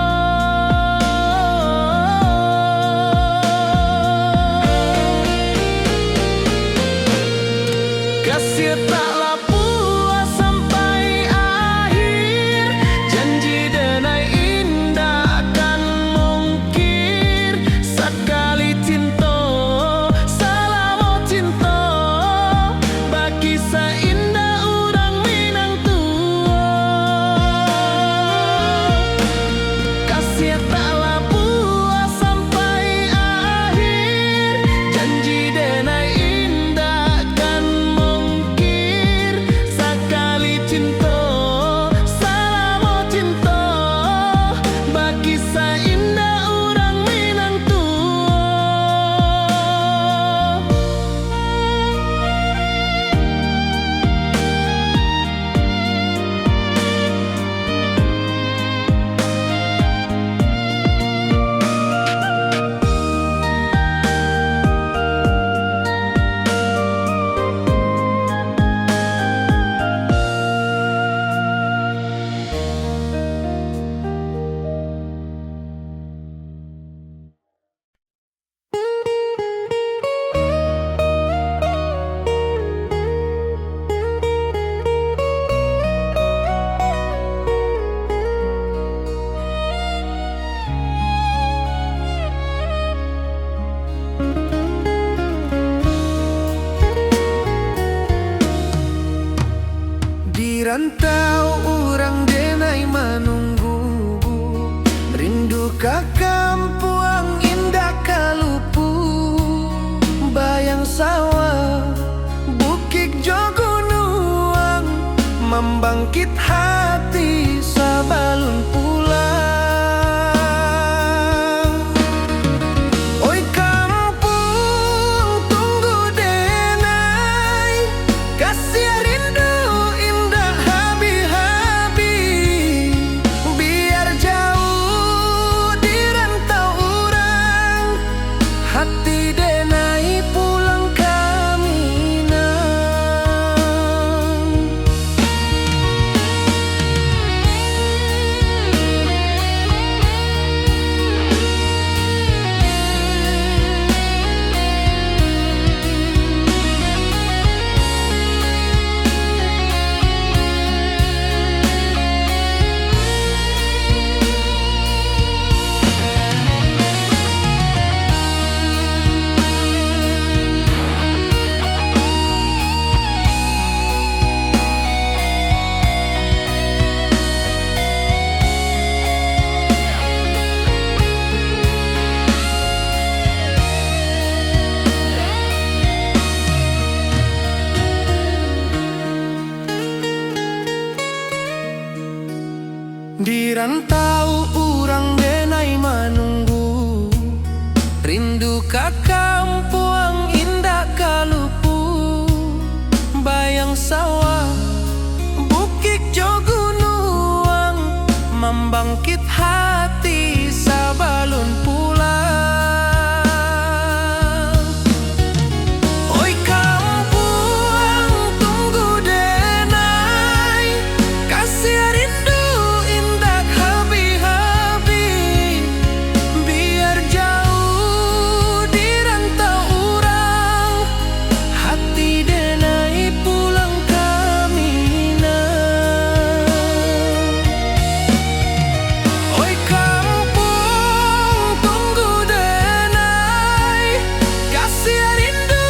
Kasih taklah puas sampai akhir, janji denai indah kan mungkir. Sekali cinta selama cinta, baki seindah urang Minang Tua. Kasih taklah puas sampai akhir, janji denai indah kan mungkir. Sekali cinta selama cinta, baki seindah urang Minang Tua. Di rantau urang denai menunggu, rindu ka kampuang indah kalupu. Bayang sawah bukik jogunuang, membangkit hati sabalun pulang. Oi kampung tunggu denai, kasih rindu indah habi-habi. Biar jauh di rantau urang, hati denai pulang ka Minang. bangkit hati sabalun pulang. Oi kampung tunggu denai, kasih rindu indah habi-habi. Biar jauh di rantau urang, hati denai pulang kami nah. Oi kampung tunggu denai, kasih rindu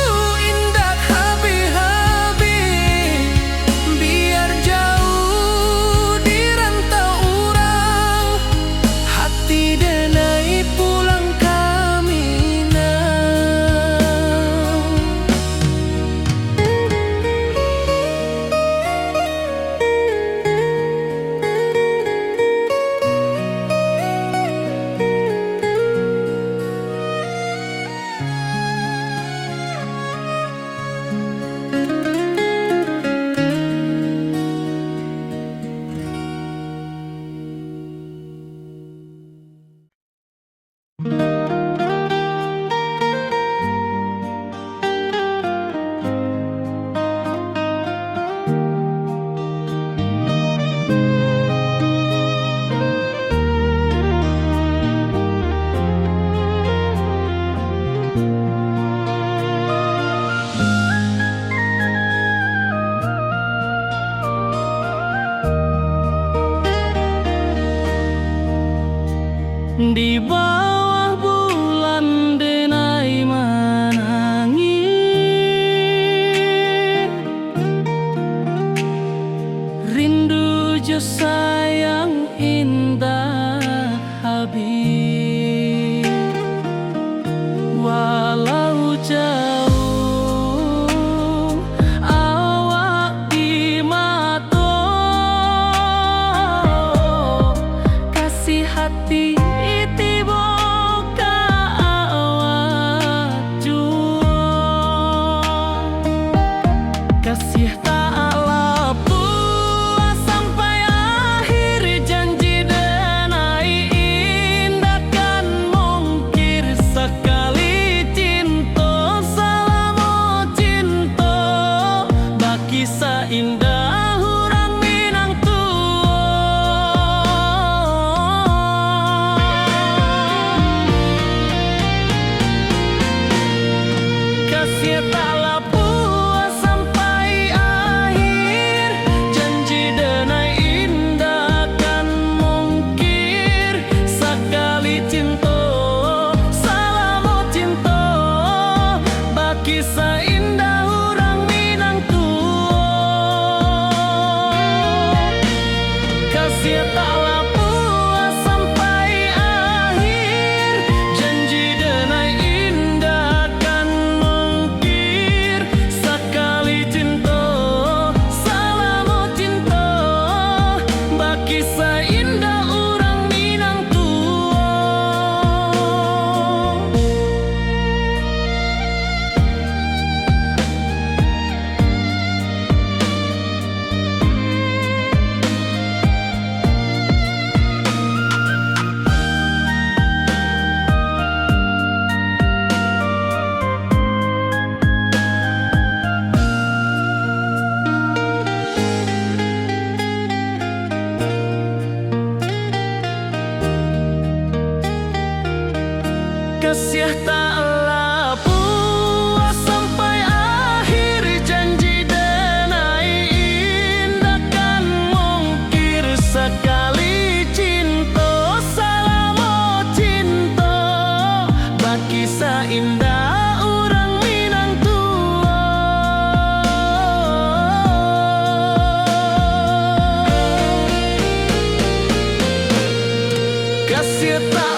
indah habi-habi. Biar jauh di rantau urang, hati denai pulang kami nah. Di bawah bulan denai menangi, rindu jo sayang indah habis. Walau jauh awak di mata, kasih hati kasih tak puas sampai akhir, janji denai indah kan mungkir. Sekali cinta selama cinta, baki seindah urang Minang tua. Kasih tak puas sampai akhir, janji denai indah kan mungkir. Sekali cinta selama cinta, baki seindah urang Minang tua. Kasih tak puas sampai akhir, janji denai indah kan mungkir. Sekali cinta selama cinta, baki seindah urang Minang tua. Kasih tak puas sampai akhir, janji denai indah kan mungkir. Sekali cinta selama cinta, baki seindah urang Minang tua. Kasih tak